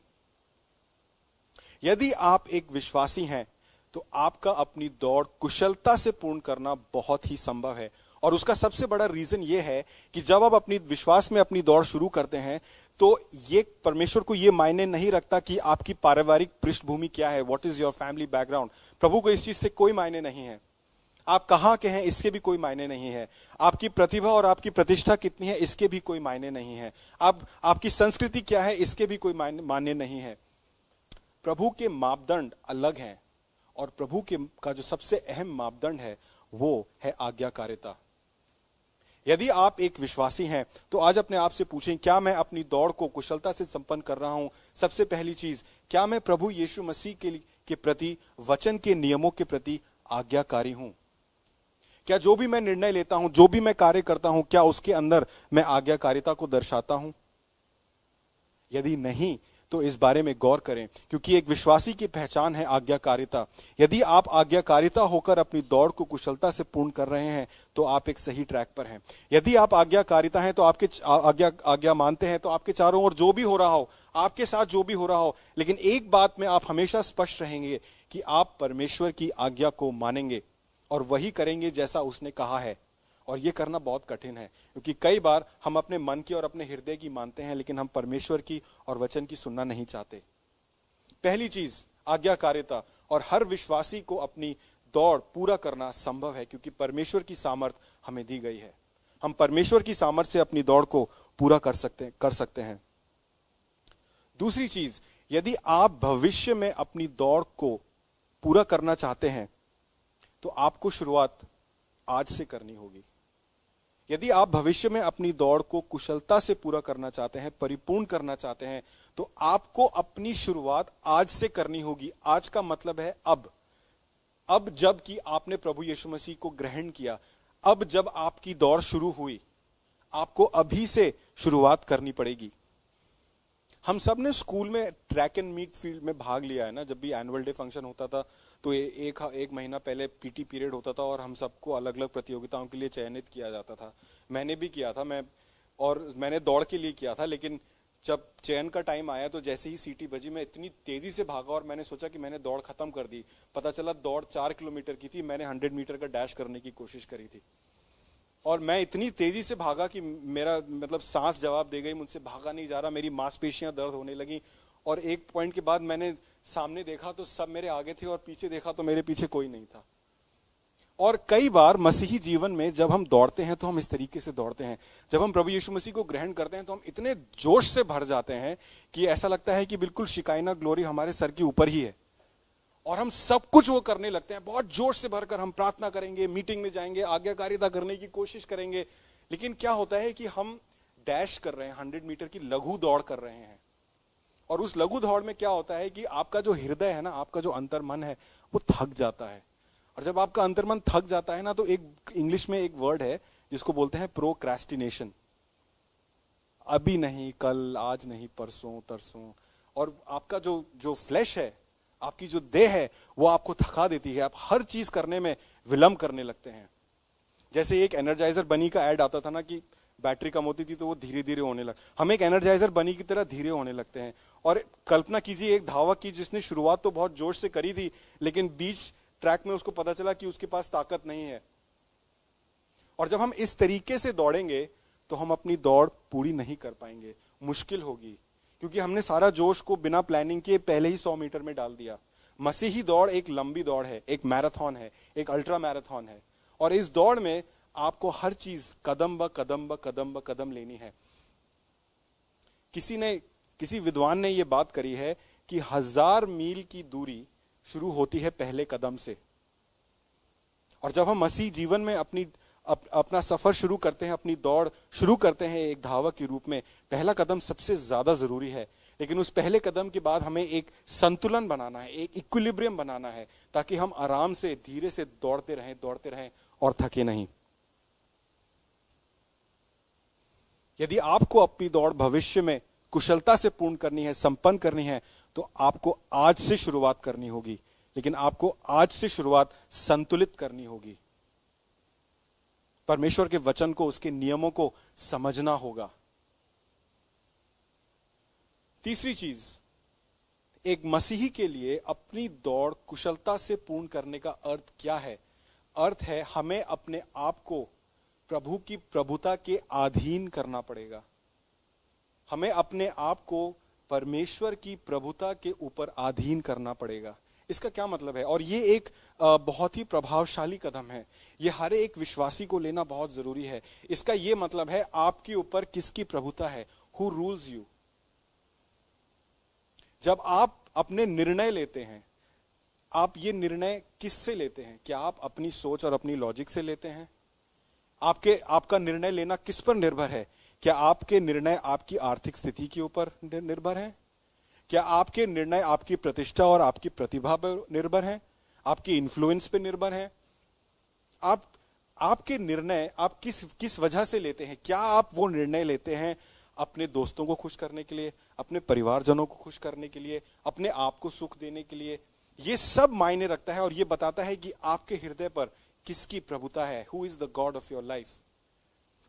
यदि आप एक विश्वासी हैं तो आपका अपनी दौड़ कुशलता से पूर्ण करना बहुत ही संभव है। और उसका सबसे बड़ा रीजन यह है कि जब आप अपनी विश्वास में अपनी दौड़ शुरू करते हैं, तो ये परमेश्वर को यह मायने नहीं रखता कि आपकी पारिवारिक पृष्ठभूमि क्या है, what is your family background. प्रभु को इस चीज से कोई मायने नहीं है। आप कहां के हैं इसके भी कोई मायने नहीं है। आपकी प्रतिभा और आपकी प्रतिष्ठा कितनी है इसके भी कोई मायने नहीं है। आपकी संस्कृति क्या है इसके भी कोई मायने नहीं है। प्रभु के मापदंड अलग हैं, और प्रभु का जो सबसे अहम मापदंड है वो है आज्ञाकारिता। यदि आप एक विश्वासी हैं तो आज अपने आप से पूछें, क्या मैं अपनी दौड़ को कुशलता से संपन्न कर रहा हूं? सबसे पहली चीज, क्या मैं प्रभु यीशु मसीह के प्रति, वचन के नियमों के प्रति आज्ञाकारी हूं? क्या जो भी मैं निर्णय लेता हूं, जो भी मैं कार्य करता हूं, क्या उसके अंदर मैं आज्ञाकारिता को दर्शाता हूं? यदि नहीं तो इस बारे में गौर करें, क्योंकि एक विश्वासी की पहचान है आज्ञाकारिता। यदि आप आज्ञाकारिता होकर अपनी दौड़ को कुशलता से पूर्ण कर रहे हैं तो आप एक सही ट्रैक पर हैं। यदि आप आज्ञाकारिता हैं तो आपके आज्ञा मानते हैं, तो आपके चारों ओर जो भी हो रहा हो, आपके साथ जो भी हो रहा हो, लेकिन एक बात में आप हमेशा स्पष्ट रहेंगे कि आप परमेश्वर की आज्ञा को मानेंगे और वही करेंगे जैसा उसने कहा है। और यह करना बहुत कठिन है, क्योंकि कई बार हम अपने मन की और अपने हृदय की मानते हैं, लेकिन हम परमेश्वर की और वचन की सुनना नहीं चाहते। पहली चीज आज्ञाकारिता, और हर विश्वासी को अपनी दौड़ पूरा करना संभव है, क्योंकि परमेश्वर की सामर्थ हमें दी गई है। हम परमेश्वर की सामर्थ से अपनी दौड़ को पूरा कर सकते हैं। दूसरी चीज, यदि आप भविष्य में अपनी दौड़ को पूरा करना चाहते हैं तो आपको शुरुआत आज से करनी होगी। यदि आप भविष्य में अपनी दौड़ को कुशलता से पूरा करना चाहते हैं, परिपूर्ण करना चाहते हैं, तो आपको अपनी शुरुआत आज से करनी होगी। आज का मतलब है अब। अब जब कि आपने प्रभु यीशु मसीह को ग्रहण किया, अब जब आपकी दौड़ शुरू हुई, आपको अभी से शुरुआत करनी पड़ेगी। हम सब ने स्कूल में ट्रैक एंड मीट फील्ड में भाग लिया है ना। जब भी एनुअल डे फंक्शन होता था तो एक महीना पहले पीटी पीरियड होता था और हम सबको अलग अलग प्रतियोगिताओं के लिए चयनित किया जाता था। मैंने भी किया था, मैंने दौड़ के लिए किया था। लेकिन जब चयन का टाइम आया तो जैसे ही सीटी बजी मैं इतनी तेजी से भागा और मैंने सोचा कि मैंने दौड़ खत्म कर दी। पता चला दौड़ 4 किलोमीटर की थी, मैंने 100 मीटर का डैश करने की कोशिश करी थी और मैं इतनी तेजी से भागा कि मेरा मतलब सांस जवाब दे गई, मुझसे भागा नहीं जा रहा, मेरी मांसपेशियां दर्द होने लगी। और एक पॉइंट के बाद मैंने सामने देखा तो सब मेरे आगे थे और पीछे देखा तो मेरे पीछे कोई नहीं था। और कई बार मसीही जीवन में जब हम दौड़ते हैं तो हम इस तरीके से दौड़ते हैं। जब हम प्रभु यीशु मसीह को ग्रहण करते हैं तो हम इतने जोश से भर जाते हैं कि ऐसा लगता है कि बिल्कुल शिकायना ग्लोरी हमारे सर के ऊपर ही है और हम सब कुछ वो करने लगते हैं। बहुत जोश से भरकर हम प्रार्थना करेंगे, मीटिंग में जाएंगे, आज्ञाकारिता करने की कोशिश करेंगे। लेकिन क्या होता है कि हम डैश कर रहे हैं, 100 मीटर की लघु दौड़ कर रहे हैं। और उस लघु दौड़ में क्या होता है कि आपका जो हृदय है ना, आपका जो अंतर्मन है वो थक जाता है। और जब आपका अंतर्मन थक जाता है ना तो एक इंग्लिश में एक वर्ड है जिसको बोलते हैं प्रोक्रेस्टिनेशन। अभी नहीं, कल, आज नहीं, परसों, तरसों। और आपका जो फ्लैश है, आपकी जो देह है, वो आपको थका देती है। आप हर चीज करने में विलंब करने लगते हैं। जैसे एक एनर्जाइजर बनी का ऐड आता था ना कि बैटरी कम होती थी तो वो धीरे धीरे होने लग, हम एक एनर्जाइजर बनी की तरह धीरे होने लगते हैं। और कल्पना कीजिए एक धावक की जिसने शुरुआत तो बहुत जोश से करी थी लेकिन बीच ट्रैक में उसको पता चला कि उसके पास ताकत नहीं है। और जब हम इस तरीके से दौड़ेंगे तो हम अपनी दौड़ पूरी नहीं कर पाएंगे, मुश्किल होगी, क्योंकि हमने सारा जोश को बिना प्लानिंग के पहले ही 100 मीटर में डाल दिया। मसीही दौड़ एक लंबी दौड़ है, एक मैराथन है, एक अल्ट्रा मैराथन है। और इस दौड़ में आपको हर चीज कदम ब कदम ब कदम ब कदम लेनी है। किसी विद्वान ने यह बात करी है कि 1000 मील की दूरी शुरू होती है पहले कदम से। और जब हम मसीह जीवन में अपना सफर शुरू करते हैं, अपनी दौड़ शुरू करते हैं एक धावक के रूप में, पहला कदम सबसे ज्यादा जरूरी है। लेकिन उस पहले कदम के बाद हमें एक संतुलन बनाना है, एक इक्विलिब्रियम बनाना है, ताकि हम आराम से धीरे से दौड़ते रहें और थके नहीं। यदि आपको अपनी दौड़ भविष्य में कुशलता से पूर्ण करनी है, संपन्न करनी है, तो आपको आज से शुरुआत करनी होगी। लेकिन आपको आज से शुरुआत संतुलित करनी होगी। परमेश्वर के वचन को, उसके नियमों को समझना होगा। तीसरी चीज, एक मसीही के लिए अपनी दौड़ कुशलता से पूर्ण करने का अर्थ क्या है? अर्थ है हमें अपने आप को प्रभु की प्रभुता के अधीन करना पड़ेगा। हमें अपने आप को परमेश्वर की प्रभुता के ऊपर अधीन करना पड़ेगा। इसका क्या मतलब है? और ये एक बहुत ही प्रभावशाली कदम है। ये हर एक विश्वासी को लेना बहुत जरूरी है। इसका ये मतलब है आपके ऊपर किसकी प्रभुता है? Who rules you. जब आप अपने निर्णय लेते हैं, आप ये निर्णय किससे लेते हैं? क्या आप अपनी सोच और अपनी लॉजिक से लेते हैं? आपका निर्णय लेना किस पर निर्भर है? क्या आपके निर्णय आपकी आर्थिक स्थिति के ऊपर निर्भर है? क्या आपके निर्णय आपकी प्रतिष्ठा और आपकी प्रतिभा पर निर्भर है? आपकी इन्फ्लुएंस पे निर्भर है? आपके निर्णय आप किस वजह से लेते हैं? क्या आप वो निर्णय लेते हैं अपने दोस्तों को खुश करने के लिए, अपने परिवारजनों को खुश करने के लिए, अपने आप को सुख देने के लिए? ये सब मायने रखता है और ये बताता है कि आपके हृदय पर किसकी प्रभुता है। Who is the God of your life.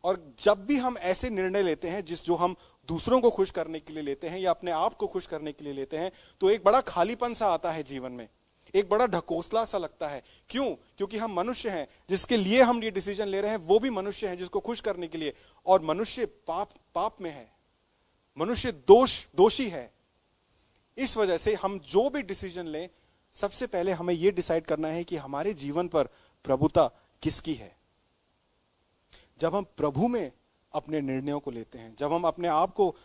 और जब भी हम ऐसे निर्णय लेते हैं जो हम दूसरों को खुश करने के लिए लेते हैं या अपने आप को खुश करने के लिए लेते हैं, तो एक बड़ा खालीपन सा आता है जीवन में, एक बड़ा ढकोसला सा लगता है। क्यों? क्योंकि हम मनुष्य हैं। जिसके लिए हम ये डिसीजन ले रहे हैं वो भी मनुष्य है, जिसको खुश करने के लिए। और मनुष्य पाप में है, मनुष्य दोषी है। इस वजह से हम जो भी डिसीजन लें, सबसे पहले हमें यह डिसाइड करना है कि हमारे जीवन पर प्रभुता किसकी है। जब हम प्रभु में अपने निर्णयों को लेते हैं, जब हम अपने आप को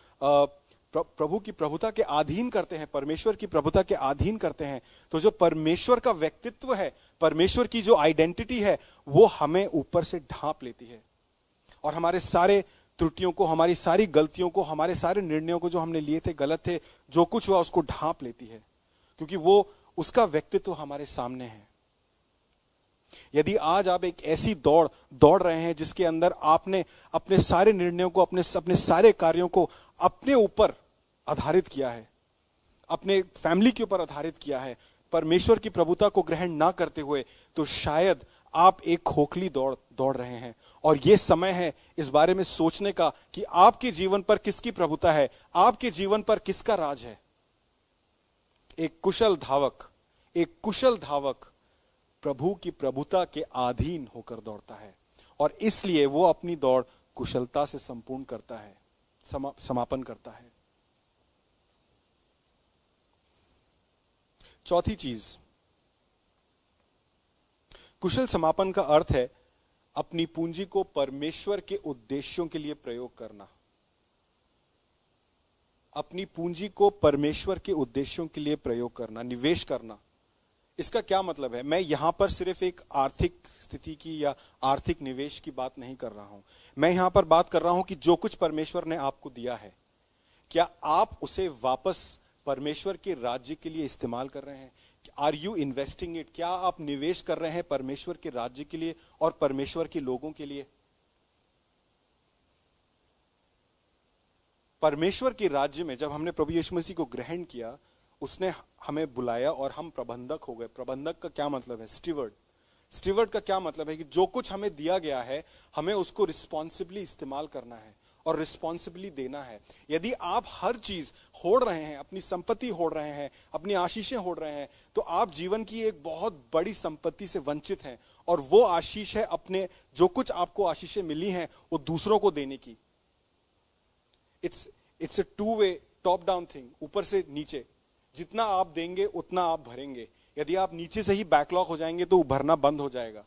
प्रभु की प्रभुता के अधीन करते हैं, परमेश्वर की प्रभुता के अधीन करते हैं, तो जो परमेश्वर का व्यक्तित्व है, परमेश्वर की जो आइडेंटिटी है, वो हमें ऊपर से ढांप लेती है और हमारे सारे त्रुटियों को, हमारी सारी गलतियों को, हमारे सारे निर्णयों को जो हमने लिए थे, गलत थे, जो कुछ हुआ उसको ढांप लेती है, क्योंकि वो उसका व्यक्तित्व हमारे सामने है। यदि आज आप एक ऐसी दौड़ रहे हैं जिसके अंदर आपने अपने सारे निर्णयों को, अपने सारे कार्यों को अपने ऊपर आधारित किया है, अपने फैमिली के ऊपर आधारित किया है, परमेश्वर की प्रभुता को ग्रहण ना करते हुए, तो शायद आप एक खोखली दौड़ रहे हैं। और यह समय है इस बारे में सोचने का कि आपके जीवन पर किसकी प्रभुता है, आपके जीवन पर किसका राज है। एक कुशल धावक प्रभु की प्रभुता के अधीन होकर दौड़ता है, और इसलिए वो अपनी दौड़ कुशलता से संपूर्ण करता है, समापन करता है। चौथी चीज, कुशल समापन का अर्थ है अपनी पूंजी को परमेश्वर के उद्देश्यों के लिए प्रयोग करना। अपनी पूंजी को परमेश्वर के उद्देश्यों के लिए प्रयोग करना, निवेश करना। इसका क्या मतलब है? मैं यहां पर सिर्फ एक आर्थिक स्थिति की या आर्थिक निवेश की बात नहीं कर रहा हूं। मैं यहां पर बात कर रहा हूं कि जो कुछ परमेश्वर ने आपको दिया है, क्या आप उसे वापस परमेश्वर के राज्य के लिए इस्तेमाल कर रहे हैं? Are you investing it? क्या आप निवेश कर रहे हैं परमेश्वर के राज्य के लिए और परमेश्वर के लोगों के लिए? परमेश्वर के राज्य में जब हमने प्रभु यीशु मसीह को ग्रहण किया, उसने हमें बुलाया और हम प्रबंधक हो गए। प्रबंधक का क्या मतलब है? स्टीवर्ड का क्या मतलब है? कि जो कुछ हमें दिया गया है, हमें उसको रिस्पॉन्सिबली इस्तेमाल करना है और रिस्पॉन्सिबली देना है। यदि आप हर चीज होड़ रहे हैं, अपनी संपत्ति होड़ रहे हैं, अपनी आशीषें होड़ रहे हैं, तो आप जीवन की एक बहुत बड़ी संपत्ति से वंचित हैं। और वो आशीष है अपने, जो कुछ आपको आशीषें मिली हैं वो दूसरों को देने की। It's a two way, top down thing, ऊपर से नीचे। जितना आप देंगे उतना आप भरेंगे। यदि आप नीचे से ही बैकलॉग हो जाएंगे तो भरना बंद हो जाएगा।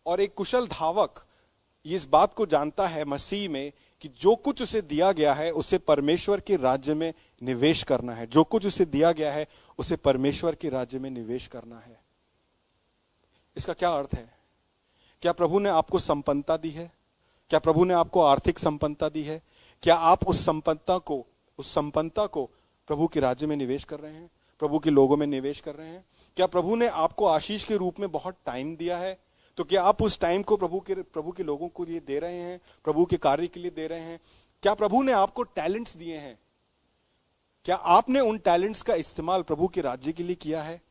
और एक कुशल धावक इस बात को जानता है मसीह में कि जो कुछ उसे दिया गया है उसे परमेश्वर के राज्य में निवेश करना है। जो कुछ उसे दिया गया है उसे परमेश्वर के राज्य में निवेश करना है। इसका क्या अर्थ है? क्या प्रभु ने आपको संपन्नता दी है? क्या प्रभु ने आपको आर्थिक संपन्नता दी है? क्या आप उस संपन्नता को प्रभु के राज्य में निवेश कर रहे हैं, प्रभु के लोगों में निवेश कर रहे हैं? क्या प्रभु ने आपको आशीष के रूप में बहुत टाइम दिया है? तो क्या आप उस टाइम को प्रभु के लोगों को लिए दे रहे हैं, प्रभु के कार्य के लिए दे रहे हैं? क्या प्रभु ने आपको टैलेंट्स दिए हैं? क्या आपने उन टैलेंट्स का इस्तेमाल प्रभु के राज्य के लिए किया है?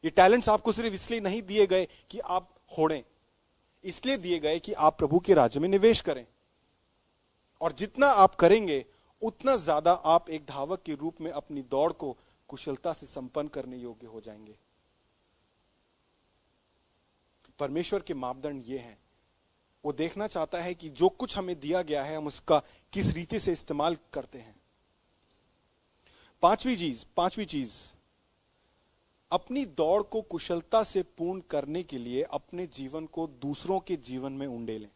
ये टैलेंट्स आपको सिर्फ इसलिए नहीं दिए गए कि आप होड़ें, इसलिए दिए गए कि आप प्रभु के राज्य में निवेश करें। और जितना आप करेंगे उतना ज्यादा आप एक धावक के रूप में अपनी दौड़ को कुशलता से संपन्न करने योग्य हो जाएंगे। परमेश्वर के मापदंड ये हैं। वो देखना चाहता है कि जो कुछ हमें दिया गया है हम उसका किस रीति से इस्तेमाल करते हैं। पांचवी चीज, अपनी दौड़ को कुशलता से पूर्ण करने के लिए अपने जीवन को दूसरों के जीवन में उंडेलें।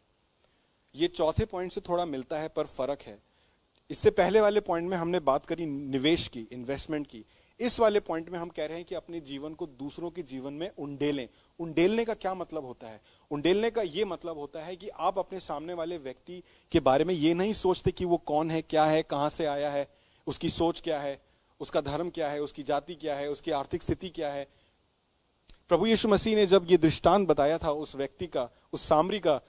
ये चौथे पॉइंट से थोड़ा मिलता है पर फर्क है। इससे पहले वाले पॉइंट में हमने बात करी निवेश की, इन्वेस्टमेंट की। इस वाले पॉइंट में हम कह रहे हैं कि अपने जीवन को दूसरों के जीवन में उंडेलें। उंडेलने का क्या मतलब होता है? उंडेलने का ये मतलब होता है कि आप अपने सामने वाले व्यक्ति के बारे में ये नहीं सोचते कि वो कौन है, क्या है, कहां से आया है, उसकी सोच क्या है, उसका धर्म क्या है, उसकी जाति क्या है, उसकी आर्थिक स्थिति क्या है। प्रभु यीशु मसीह ने जब ये दृष्टांत बताया था उस व्यक्ति का, उस सामरी का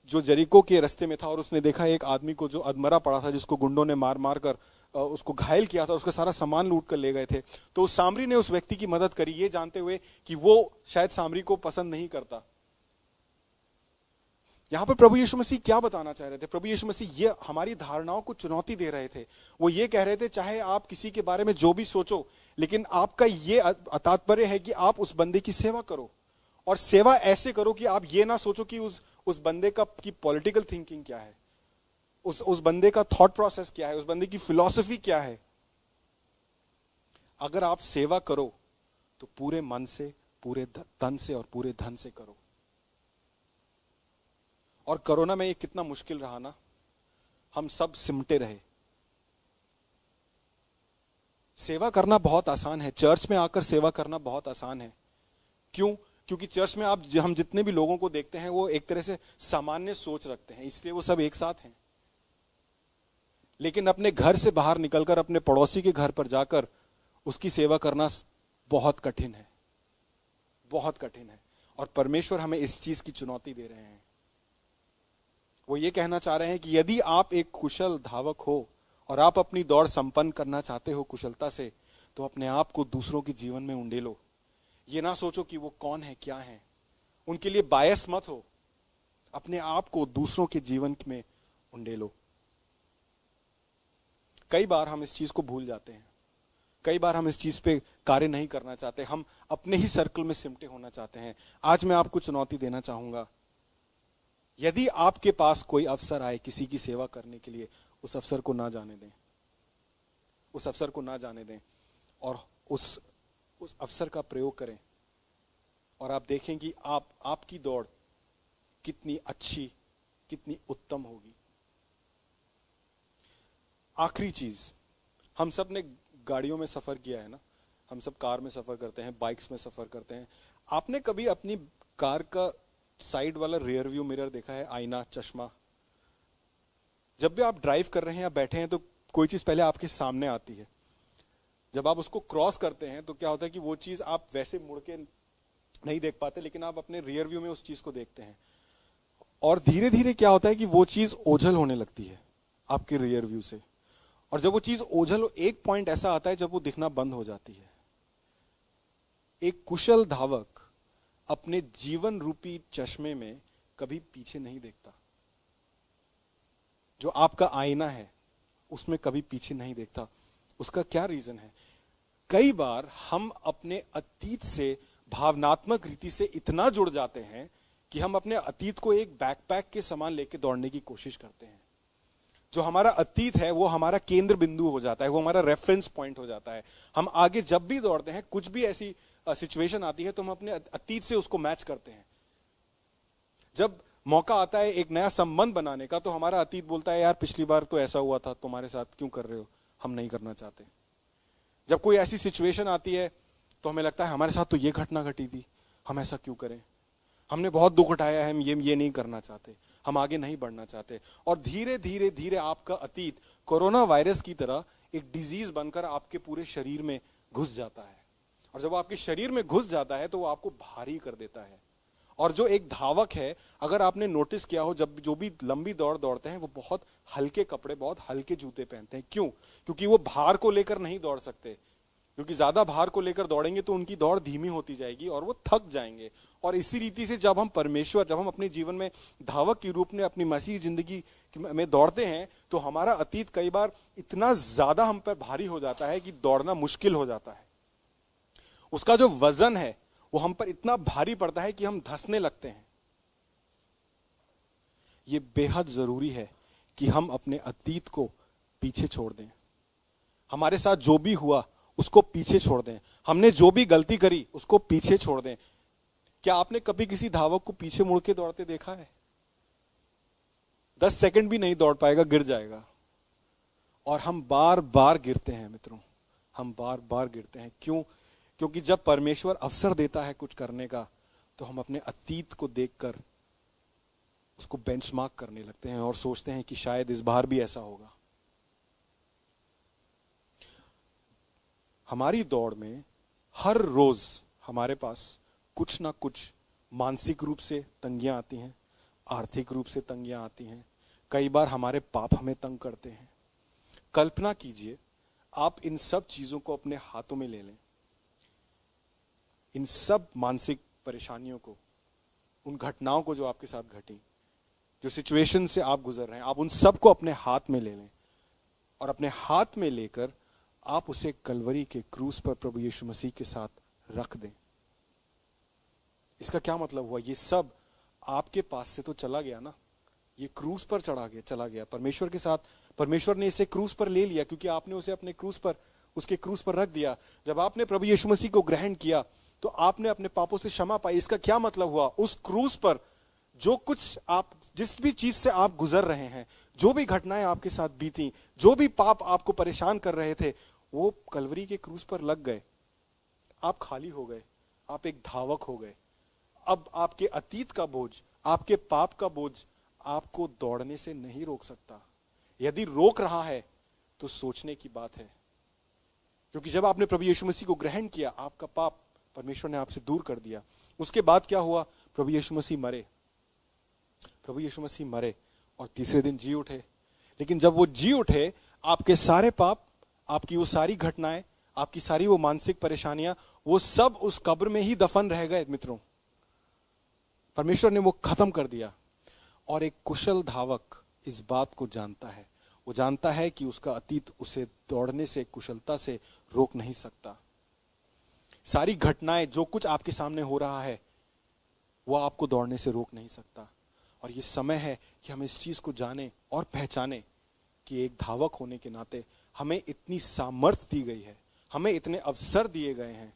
जो जरीको के रास्ते में था, और उसने देखा एक आदमी को जो अधमरा पड़ा था, जिसको गुंडों ने मार मार कर उसको घायल किया था, उसका सारा सामान लूट कर ले गए थे। तो उस सामरी ने उस व्यक्ति की मदद करी, ये जानते हुए कि वो शायद सामरी को पसंद नहीं करता। यहां पर प्रभु यीशु मसीह क्या बताना चाह रहे थे? प्रभु यीशु मसीह ये हमारी धारणाओं को चुनौती दे रहे थे। वो ये कह रहे थे, चाहे आप किसी के बारे में जो भी सोचो, लेकिन आपका ये तात्पर्य है कि आप उस बंदे की सेवा करो। और सेवा ऐसे करो कि आप ये ना सोचो कि उस बंदे की पॉलिटिकल थिंकिंग क्या है, उस बंदे का थॉट प्रोसेस क्या है, उस बंदे की फिलॉसफी क्या है। अगर आप सेवा करो तो पूरे मन से, पूरे तन से और पूरे धन से करो। और कोरोना में ये कितना मुश्किल रहा ना, हम सब सिमटे रहे। सेवा करना बहुत आसान है, चर्च में आकर सेवा करना बहुत आसान है। क्यों? क्योंकि चर्च में हम जितने भी लोगों को देखते हैं वो एक तरह से सामान्य सोच रखते हैं, इसलिए वो सब एक साथ हैं। लेकिन अपने घर से बाहर निकलकर अपने पड़ोसी के घर पर जाकर उसकी सेवा करना बहुत कठिन है, बहुत कठिन है। और परमेश्वर हमें इस चीज की चुनौती दे रहे हैं। वो ये कहना चाह रहे हैं कि यदि आप एक कुशल धावक हो और आप अपनी दौड़ संपन्न करना चाहते हो कुशलता से, तो अपने आप को दूसरों के जीवन में उंडेलो। ये ना सोचो कि वो कौन है, क्या है, उनके लिए बायस मत हो। अपने आप को दूसरों के जीवन में उंडेलो। कई बार हम इस चीज को भूल जाते हैं, कई बार हम इस चीज पे कार्य नहीं करना चाहते, हम अपने ही सर्कल में सिमटे होना चाहते हैं। आज मैं आपको चुनौती देना चाहूंगा, यदि आपके पास कोई अवसर आए किसी की सेवा करने के लिए, उस अवसर को ना जाने दें, उस अवसर को ना जाने दें और उस अवसर का प्रयोग करें। और आप देखें कि आपकी दौड़ कितनी अच्छी, कितनी उत्तम होगी। आखिरी चीज, हम सब ने गाड़ियों में सफर किया है ना, हम सब कार में सफर करते हैं, बाइक्स में सफर करते हैं। आपने कभी अपनी कार का साइड वाला रियर व्यू मिरर देखा है, आईना, चश्मा? जब भी आप ड्राइव कर रहे हैं या बैठे हैं तो कोई चीज पहले आपके सामने आती है। जब आप उसको क्रॉस करते हैं तो क्या होता है कि वो चीज आप वैसे मुड़ के नहीं देख पाते, लेकिन आप अपने रियर व्यू में उस चीज को देखते हैं। और धीरे धीरे क्या होता है कि वो चीज ओझल होने लगती है आपके रियर व्यू से। और जब वो चीज ओझल, एक पॉइंट ऐसा आता है जब वो दिखना बंद हो जाती है। एक कुशल धावक अपने जीवन रूपी चश्मे में कभी पीछे नहीं देखता। जो आपका आईना है उसमें कभी पीछे नहीं देखता। उसका क्या रीजन है? कई बार हम अपने अतीत से भावनात्मक रीति से इतना जुड़ जाते हैं कि हम अपने अतीत को एक बैकपैक के समान लेके दौड़ने की कोशिश करते हैं। जो हमारा अतीत है वो हमारा केंद्र बिंदु हो जाता है, वो हमारा रेफरेंस पॉइंट हो जाता है। हम आगे जब भी दौड़ते हैं, कुछ भी ऐसी सिचुएशन आती है तो हम अपने अतीत से उसको मैच करते हैं। जब मौका आता है एक नया संबंध बनाने का, तो हमारा अतीत बोलता है यार पिछली बार तो ऐसा हुआ था, तुम्हारे साथ क्यों कर रहे हो, हम नहीं करना चाहते। जब कोई ऐसी सिचुएशन आती है तो हमें लगता है हमारे साथ तो ये घटना घटी थी, हम ऐसा क्यों करें, हमने बहुत दुख उठाया है, हम ये नहीं करना चाहते, हम आगे नहीं बढ़ना चाहते। और धीरे धीरे धीरे आपका अतीत कोरोना वायरस की तरह एक डिजीज बनकर आपके पूरे शरीर में घुस जाता है। और जब आपके शरीर में घुस जाता है तो वो आपको भारी कर देता है। और जो एक धावक है, अगर आपने नोटिस किया हो, जब जो भी लंबी दौड़ दौड़ते हैं वो बहुत हल्के कपड़े, बहुत हल्के जूते पहनते हैं। क्यों? क्योंकि वो भार को लेकर नहीं दौड़ सकते, क्योंकि ज्यादा भार को लेकर दौड़ेंगे तो उनकी दौड़ धीमी होती जाएगी और वो थक जाएंगे। और इसी रीति से जब हम अपने जीवन में धावक के रूप में अपनी मसीह जिंदगी में दौड़ते हैं, तो हमारा अतीत कई बार इतना ज्यादा हम पर भारी हो जाता है कि दौड़ना मुश्किल हो जाता है। उसका जो वजन है वो हम पर इतना भारी पड़ता है कि हम धंसने लगते हैं। ये बेहद जरूरी है कि हम अपने अतीत को पीछे छोड़ दें। हमारे साथ जो भी हुआ उसको पीछे छोड़ दें। हमने जो भी गलती करी उसको पीछे छोड़ दें। क्या आपने कभी किसी धावक को पीछे मुड़ के दौड़ते देखा है? 10 सेकंड भी नहीं दौड़ पाएगा, गिर जाएगा। और हम बार बार गिरते हैं मित्रों, हम बार बार गिरते हैं। क्यों? क्योंकि जब परमेश्वर अवसर देता है कुछ करने का, तो हम अपने अतीत को देखकर उसको बेंचमार्क करने लगते हैं और सोचते हैं कि शायद इस बार भी ऐसा होगा। हमारी दौड़ में हर रोज हमारे पास कुछ ना कुछ मानसिक रूप से तंगियां आती हैं, आर्थिक रूप से तंगियां आती हैं, कई बार हमारे पाप हमें तंग करते हैं। कल्पना कीजिए आप इन सब चीजों को अपने हाथों में ले लें, इन सब मानसिक परेशानियों को, उन घटनाओं को जो आपके साथ घटी, जो सिचुएशन से आप गुजर रहे हैं, आप उन सब को अपने हाथ में ले लें और अपने हाथ में लेकर आप उसे कलवरी के क्रूस पर प्रभु यीशु मसीह के साथ रख दें। इसका क्या मतलब हुआ? ये सब आपके पास से तो चला गया ना, ये क्रूस पर चला गया परमेश्वर के साथ। परमेश्वर ने इसे क्रूस पर ले लिया क्योंकि आपने उसे अपने क्रूस पर, उसके क्रूस पर रख दिया। जब आपने प्रभु यीशु मसीह को ग्रहण किया तो आपने अपने पापों से क्षमा पाई। इसका क्या मतलब हुआ? उस क्रूस पर जो कुछ आप, जिस भी चीज से आप गुजर रहे हैं, जो भी घटनाएं आपके साथ बीती, जो भी पाप आपको परेशान कर रहे थे, वो कलवरी के क्रूस पर लग गए। आप खाली हो गए, आप एक धावक हो गए। अब आपके अतीत का बोझ, आपके पाप का बोझ आपको दौड़ने से नहीं रोक सकता। यदि रोक रहा है तो सोचने की बात है, क्योंकि जब आपने प्रभु यीशु मसीह को ग्रहण किया, आपका पाप परमेश्वर ने आपसे दूर कर दिया। उसके बाद क्या हुआ? प्रभु यीशु मसीह मरे, प्रभु यीशु मसीह मरे और तीसरे दिन जी उठे। लेकिन जब वो जी उठे, आपके सारे पाप, आपकी वो सारी घटनाएं, आपकी सारी वो मानसिक परेशानियां, वो सब उस कब्र में ही दफन रह गए मित्रों। परमेश्वर ने वो खत्म कर दिया। और एक कुशल धावक इस बात को जानता है, वो जानता है कि उसका अतीत उसे दौड़ने से, कुशलता से रोक नहीं सकता। सारी घटनाएं, जो कुछ आपके सामने हो रहा है, वो आपको दौड़ने से रोक नहीं सकता। और ये समय है कि हम इस चीज को जाने और पहचाने कि एक धावक होने के नाते हमें इतनी सामर्थ्य दी गई है, हमें इतने अवसर दिए गए हैं।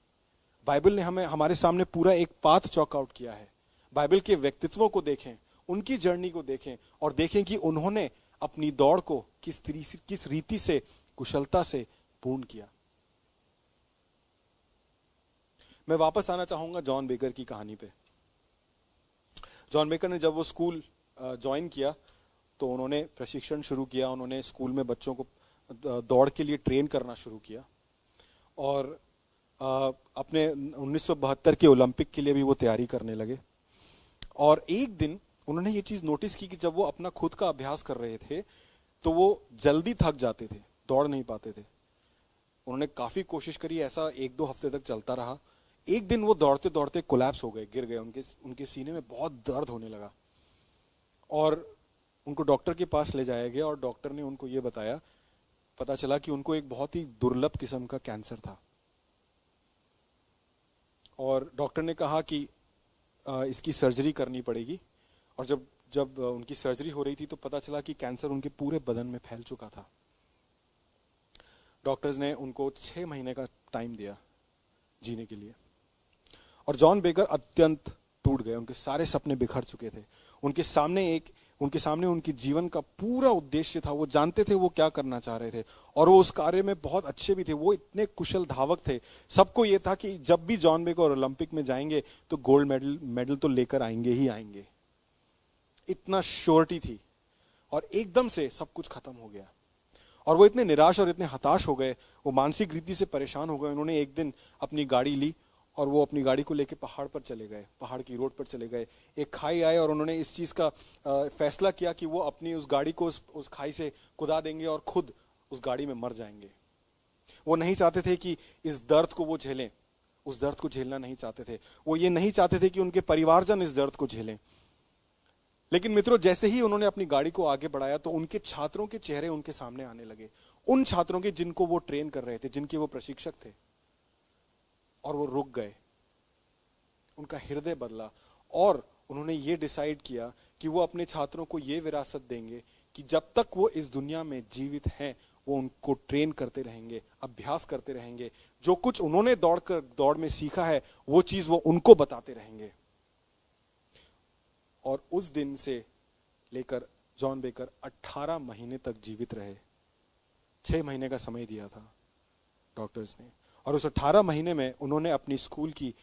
बाइबल ने हमें, हमारे सामने पूरा एक पाथ चॉक आउट किया है। बाइबल के व्यक्तित्वों को देखें, उनकी जर्नी को देखें और देखें कि उन्होंने अपनी दौड़ को किस रीति से, कुशलता से पूर्ण किया। मैं वापस आना चाहूंगा जॉन बेकर की कहानी पे। जॉन बेकर ने जब वो स्कूल ज्वाइन किया तो उन्होंने प्रशिक्षण शुरू किया। उन्होंने स्कूल में बच्चों को दौड़ के लिए ट्रेन करना शुरू किया और अपने 1972 के ओलंपिक के लिए भी वो तैयारी करने लगे। और एक दिन उन्होंने ये चीज नोटिस की कि जब वो अपना खुद का अभ्यास कर रहे थे तो वो जल्दी थक जाते थे, दौड़ नहीं पाते थे। उन्होंने काफी कोशिश करी, ऐसा 1-2 हफ्ते तक चलता रहा। एक दिन वो दौड़ते दौड़ते कोलैप्स हो गए, गिर गए। उनके सीने में बहुत दर्द होने लगा और उनको डॉक्टर के पास ले जाया गया और डॉक्टर ने उनको ये बताया, पता चला कि उनको एक बहुत ही दुर्लभ किस्म का कैंसर था। और डॉक्टर ने कहा कि इसकी सर्जरी करनी पड़ेगी। और जब उनकी सर्जरी हो रही थी तो पता चला कि कैंसर उनके पूरे बदन में फैल चुका था। डॉक्टर्स ने उनको 6 महीने का टाइम दिया जीने के लिए। और जॉन बेकर अत्यंत टूट गए, उनके सारे सपने बिखर चुके थे। उनके सामने उनके जीवन का पूरा उद्देश्य था। वो जानते थे वो क्या करना चाह रहे थे और वो उस कार्य में बहुत अच्छे भी थे। वो इतने कुशल धावक थे। सबको ये था कि जब भी जॉन बेकर ओलंपिक में जाएंगे तो गोल्ड मेडल तो लेकर आएंगे ही आएंगे। इतना श्योरिटी थी। और एकदम से सब कुछ खत्म हो गया और वो इतने निराश और इतने हताश हो गए, वो मानसिक रीति से परेशान हो गए। उन्होंने एक दिन अपनी गाड़ी ली और वो अपनी गाड़ी को लेकर पहाड़ पर चले गए, पहाड़ की रोड पर चले गए। एक खाई आए और उन्होंने इस चीज का फैसला किया कि वो अपनी उस गाड़ी को उस खाई से कुदा देंगे और खुद उस गाड़ी में मर जाएंगे। वो नहीं चाहते थे कि इस दर्द को वो झेलें, उस दर्द को झेलना नहीं चाहते थे। वो ये नहीं चाहते थे कि उनके परिवारजन इस दर्द को झेलें। लेकिन मित्रों, जैसे ही उन्होंने अपनी गाड़ी को आगे बढ़ाया तो उनके छात्रों के चेहरे उनके सामने आने लगे, उन छात्रों के जिनको वो ट्रेन कर रहे थे, जिनके वो प्रशिक्षक थे। और वो रुक गए, उनका हृदय बदला और उन्होंने ये डिसाइड किया कि वो अपने छात्रों को ये विरासत देंगे कि जब तक वो इस दुनिया में जीवित हैं वो उनको ट्रेन करते रहेंगे, अभ्यास करते रहेंगे। जो कुछ उन्होंने दौड़ में सीखा है वो चीज वो उनको बताते रहेंगे। और उस दिन से लेकर जॉन बेकर 18 महीने तक जीवित रहे। 6 महीने का समय दिया था डॉक्टर्स ने और उस 18 महीने में उन्होंने अपनी स्कूल की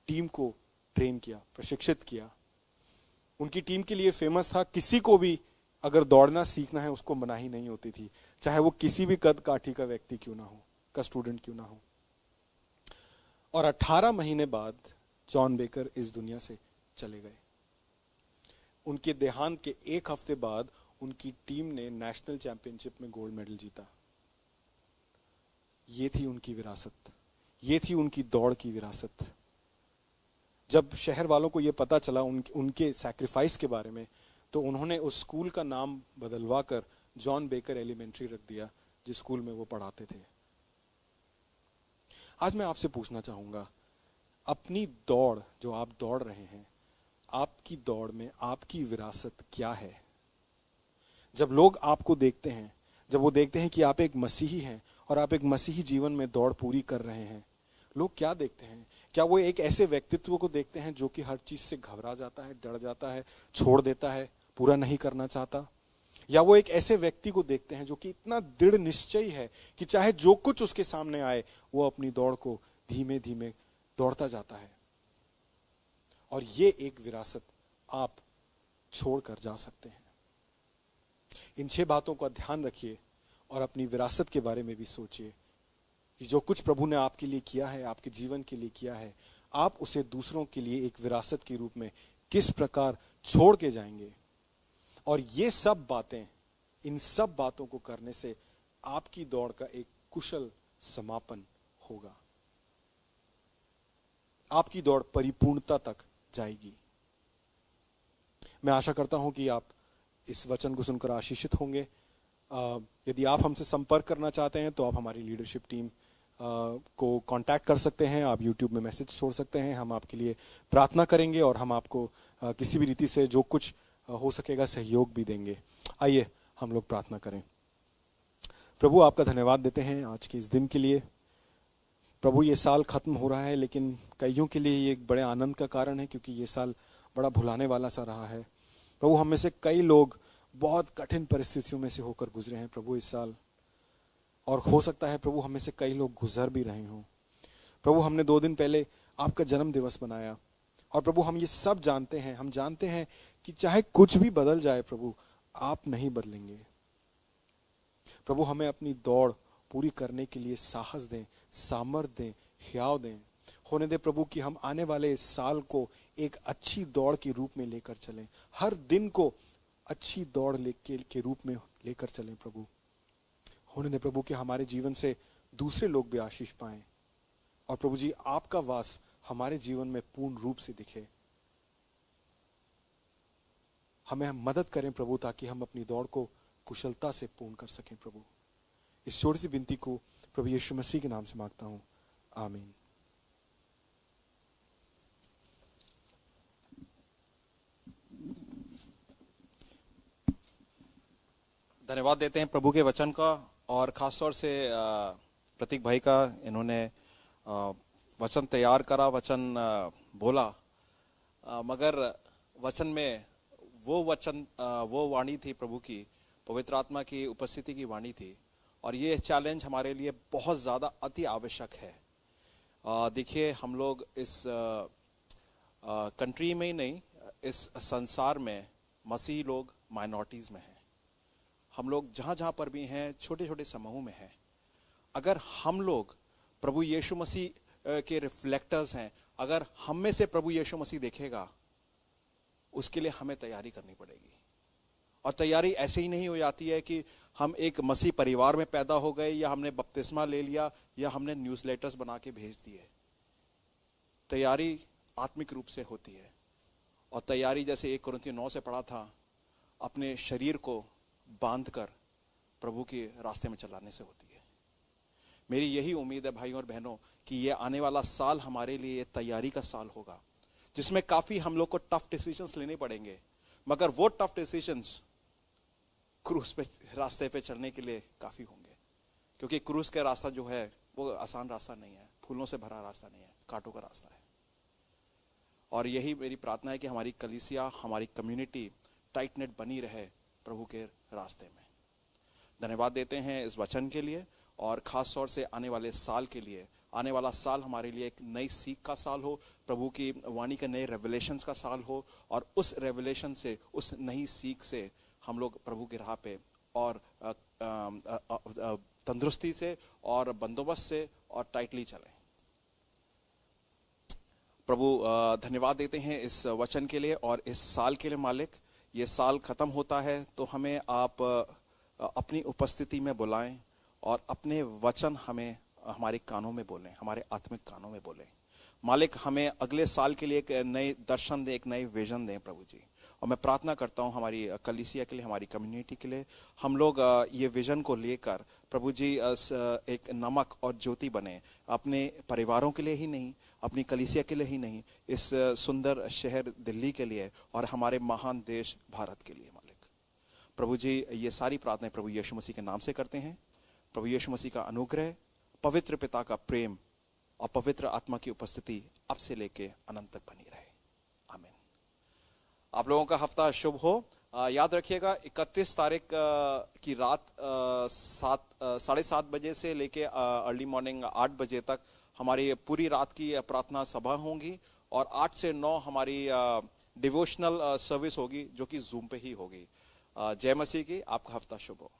टीम को ट्रेन किया, प्रशिक्षित किया। उनकी टीम के लिए फेमस था, किसी को भी अगर दौड़ना सीखना है उसको मनाही नहीं होती थी, चाहे वो किसी भी कद काठी का व्यक्ति क्यों ना हो, का स्टूडेंट क्यों ना हो। और 18 महीने बाद जॉन बेकर इस दुनिया से चले गए। उनके देहांत के 1 हफ्ते बाद उनकी टीम ने नेशनल चैंपियनशिप में गोल्ड मेडल जीता। ये थी उनकी विरासत, ये थी उनकी दौड़ की विरासत। जब शहर वालों को यह पता चला उनके सैक्रिफाइस के बारे में तो उन्होंने उस स्कूल का नाम बदलवा कर जॉन बेकर एलिमेंट्री रख दिया, जिस स्कूल में वो पढ़ाते थे। आज मैं आपसे पूछना चाहूंगा, अपनी दौड़ जो आप दौड़ रहे हैं, आपकी दौड़ में आपकी विरासत क्या है? जब लोग आपको देखते हैं, जब वो देखते हैं कि आप एक मसीही हैं और आप एक मसीही जीवन में दौड़ पूरी कर रहे हैं, लोग क्या देखते हैं? क्या वो एक ऐसे व्यक्तित्व को देखते हैं जो कि हर चीज से घबरा जाता है, डर जाता है, छोड़ देता है, पूरा नहीं करना चाहता? या वो एक ऐसे व्यक्ति को देखते हैं जो कि इतना दृढ़ निश्चयी है कि चाहे जो कुछ उसके सामने आए वो अपनी दौड़ को धीमे धीमे दौड़ता जाता है? और ये एक विरासत आप छोड़कर जा सकते हैं। इन 6 बातों का ध्यान रखिए और अपनी विरासत के बारे में भी सोचिए कि जो कुछ प्रभु ने आपके लिए किया है, आपके जीवन के लिए किया है, आप उसे दूसरों के लिए एक विरासत के रूप में किस प्रकार छोड़ के जाएंगे। और ये सब बातें, इन सब बातों को करने से आपकी दौड़ का एक कुशल समापन होगा, आपकी दौड़ परिपूर्णता तक जाएगी। मैं आशा करता हूं कि आप इस वचन को सुनकर आशीषित होंगे। यदि आप हमसे संपर्क करना चाहते हैं तो आप हमारी लीडरशिप टीम को कांटेक्ट कर सकते हैं। आप YouTube में मैसेज छोड़ सकते हैं, हम आपके लिए प्रार्थना करेंगे और हम आपको किसी भी रीति से जो कुछ हो सकेगा सहयोग भी देंगे। आइए हम लोग प्रार्थना करें। प्रभु, आपका धन्यवाद देते हैं आज के इस दिन के लिए। प्रभु, ये साल खत्म हो रहा है, लेकिन कईयों के लिए ये एक बड़े आनंद का कारण है, क्योंकि ये साल बड़ा भुलाने वाला सा रहा है। प्रभु, हम में से कई लोग बहुत कठिन परिस्थितियों में से होकर गुजरे हैं प्रभु इस साल, और हो सकता है प्रभु हम में से कई लोग गुजर भी रहे हों। प्रभु, हमने 2 दिन पहले आपका जन्म दिवस मनाया, और प्रभु हम ये सब जानते हैं, हम जानते हैं कि चाहे कुछ भी बदल जाए प्रभु, आप नहीं बदलेंगे। प्रभु, हमें अपनी दौड़ पूरी करने के लिए साहस दें, सामर्थ दें, हियाव दें। होने दे प्रभु कि हम आने वाले इस साल को एक अच्छी दौड़ के रूप में लेकर चलें, हर दिन को अच्छी दौड़ के रूप में लेकर चलें प्रभु। होने दे प्रभु कि हमारे जीवन से दूसरे लोग भी आशीष पाएं, और प्रभु जी आपका वास हमारे जीवन में पूर्ण रूप से दिखे। हमें मदद करें प्रभु, ताकि हम अपनी दौड़ को कुशलता से पूर्ण कर सकें प्रभु। इस छोटी सी विनती को प्रभु यीशु मसीह के नाम से मांगता हूं, आमीन। धन्यवाद देते हैं प्रभु के वचन का, और खासतौर से प्रतीक भाई का। इन्होंने वचन तैयार करा, वचन बोला, मगर वचन में वो वाणी थी प्रभु की, पवित्र आत्मा की उपस्थिति की वाणी थी। और ये चैलेंज हमारे लिए बहुत ज़्यादा अति आवश्यक है। देखिए, हम लोग इस कंट्री में ही नहीं, इस संसार में मसीही लोग माइनॉरिटीज़ में हैं। हम लोग जहाँ जहाँ पर भी हैं, छोटे छोटे समूह में हैं। अगर हम लोग प्रभु यीशु मसीह के रिफ्लेक्टर्स हैं, अगर हम में से प्रभु यीशु मसीह देखेगा, उसके लिए हमें तैयारी करनी पड़ेगी। और तैयारी ऐसे ही नहीं हो जाती है कि हम एक मसीह परिवार में पैदा हो गए, या हमने बपतिस्मा ले लिया, या हमने न्यूज़लेटर्स बना के भेज दिए। तैयारी आत्मिक रूप से होती है, और तैयारी जैसे 1 कुरिन्थियों 9 से पढ़ा था, अपने शरीर को बांधकर प्रभु के रास्ते में चलाने से होती है। मेरी यही उम्मीद है भाइयों और बहनों कि ये आने वाला साल हमारे लिए तैयारी का साल होगा, जिसमें काफी हम लोग को टफ डिसीजंस लेने पड़ेंगे, मगर वो टफ डिसीजंस क्रूस पे रास्ते पे चढ़ने के लिए काफी होंगे। क्योंकि क्रूस का रास्ता जो है वो आसान रास्ता नहीं है, फूलों से भरा रास्ता नहीं है, कांटों का रास्ता है। और यही मेरी प्रार्थना है कि हमारी कलीसिया, हमारी कम्युनिटी टाइट नेट बनी रहे प्रभु के रास्ते में। धन्यवाद देते हैं इस वचन के लिए, और खास तौर से आने वाले साल के लिए। आने वाला साल हमारे लिए एक नई सीख का साल हो, प्रभु की वाणी के नए रेवलेशंस का साल हो, और उस रेवलेशन से, उस नई सीख से हम लोग प्रभु की राह पे और तंदुरुस्ती से और बंदोबस्त से और टाइटली चलें। प्रभु धन्यवाद देते हैं इस वचन के लिए और इस साल के लिए। मालिक, ये साल खत्म होता है तो हमें आप अपनी उपस्थिति में बुलाएं, और अपने वचन हमें हमारे कानों में बोलें, हमारे आत्मिक कानों में बोलें। मालिक, हमें अगले साल के लिए एक नए दर्शन दें, एक नई विजन दें प्रभु जी। और मैं प्रार्थना करता हूँ हमारी कलीसिया के लिए, हमारी कम्युनिटी के लिए, हम लोग ये विजन को लेकर प्रभु जी एक नमक और ज्योति बने, अपने परिवारों के लिए ही नहीं, अपनी कलीसिया के लिए ही नहीं, इस सुंदर शहर दिल्ली के लिए और हमारे महान देश भारत के लिए। मालिक प्रभु जी, ये सारी प्रार्थनाएं प्रभु यीशु मसीह के नाम से करते हैं। प्रभु यीशु मसीह का अनुग्रह, पवित्र पिता का प्रेम और पवित्र आत्मा की उपस्थिति अब से लेके अनंत तक बनी रहे। आमीन। आप लोगों का हफ्ता शुभ हो। याद रखिएगा 31 तारीख की रात 7:30 बजे से लेके अर्ली मॉर्निंग 8 बजे तक हमारी पूरी रात की प्रार्थना सभा होंगी, और 8 से 9 हमारी डिवोशनल सर्विस होगी, जो कि जूम पे ही होगी। जय मसीह की। आपका हफ्ता शुभ हो।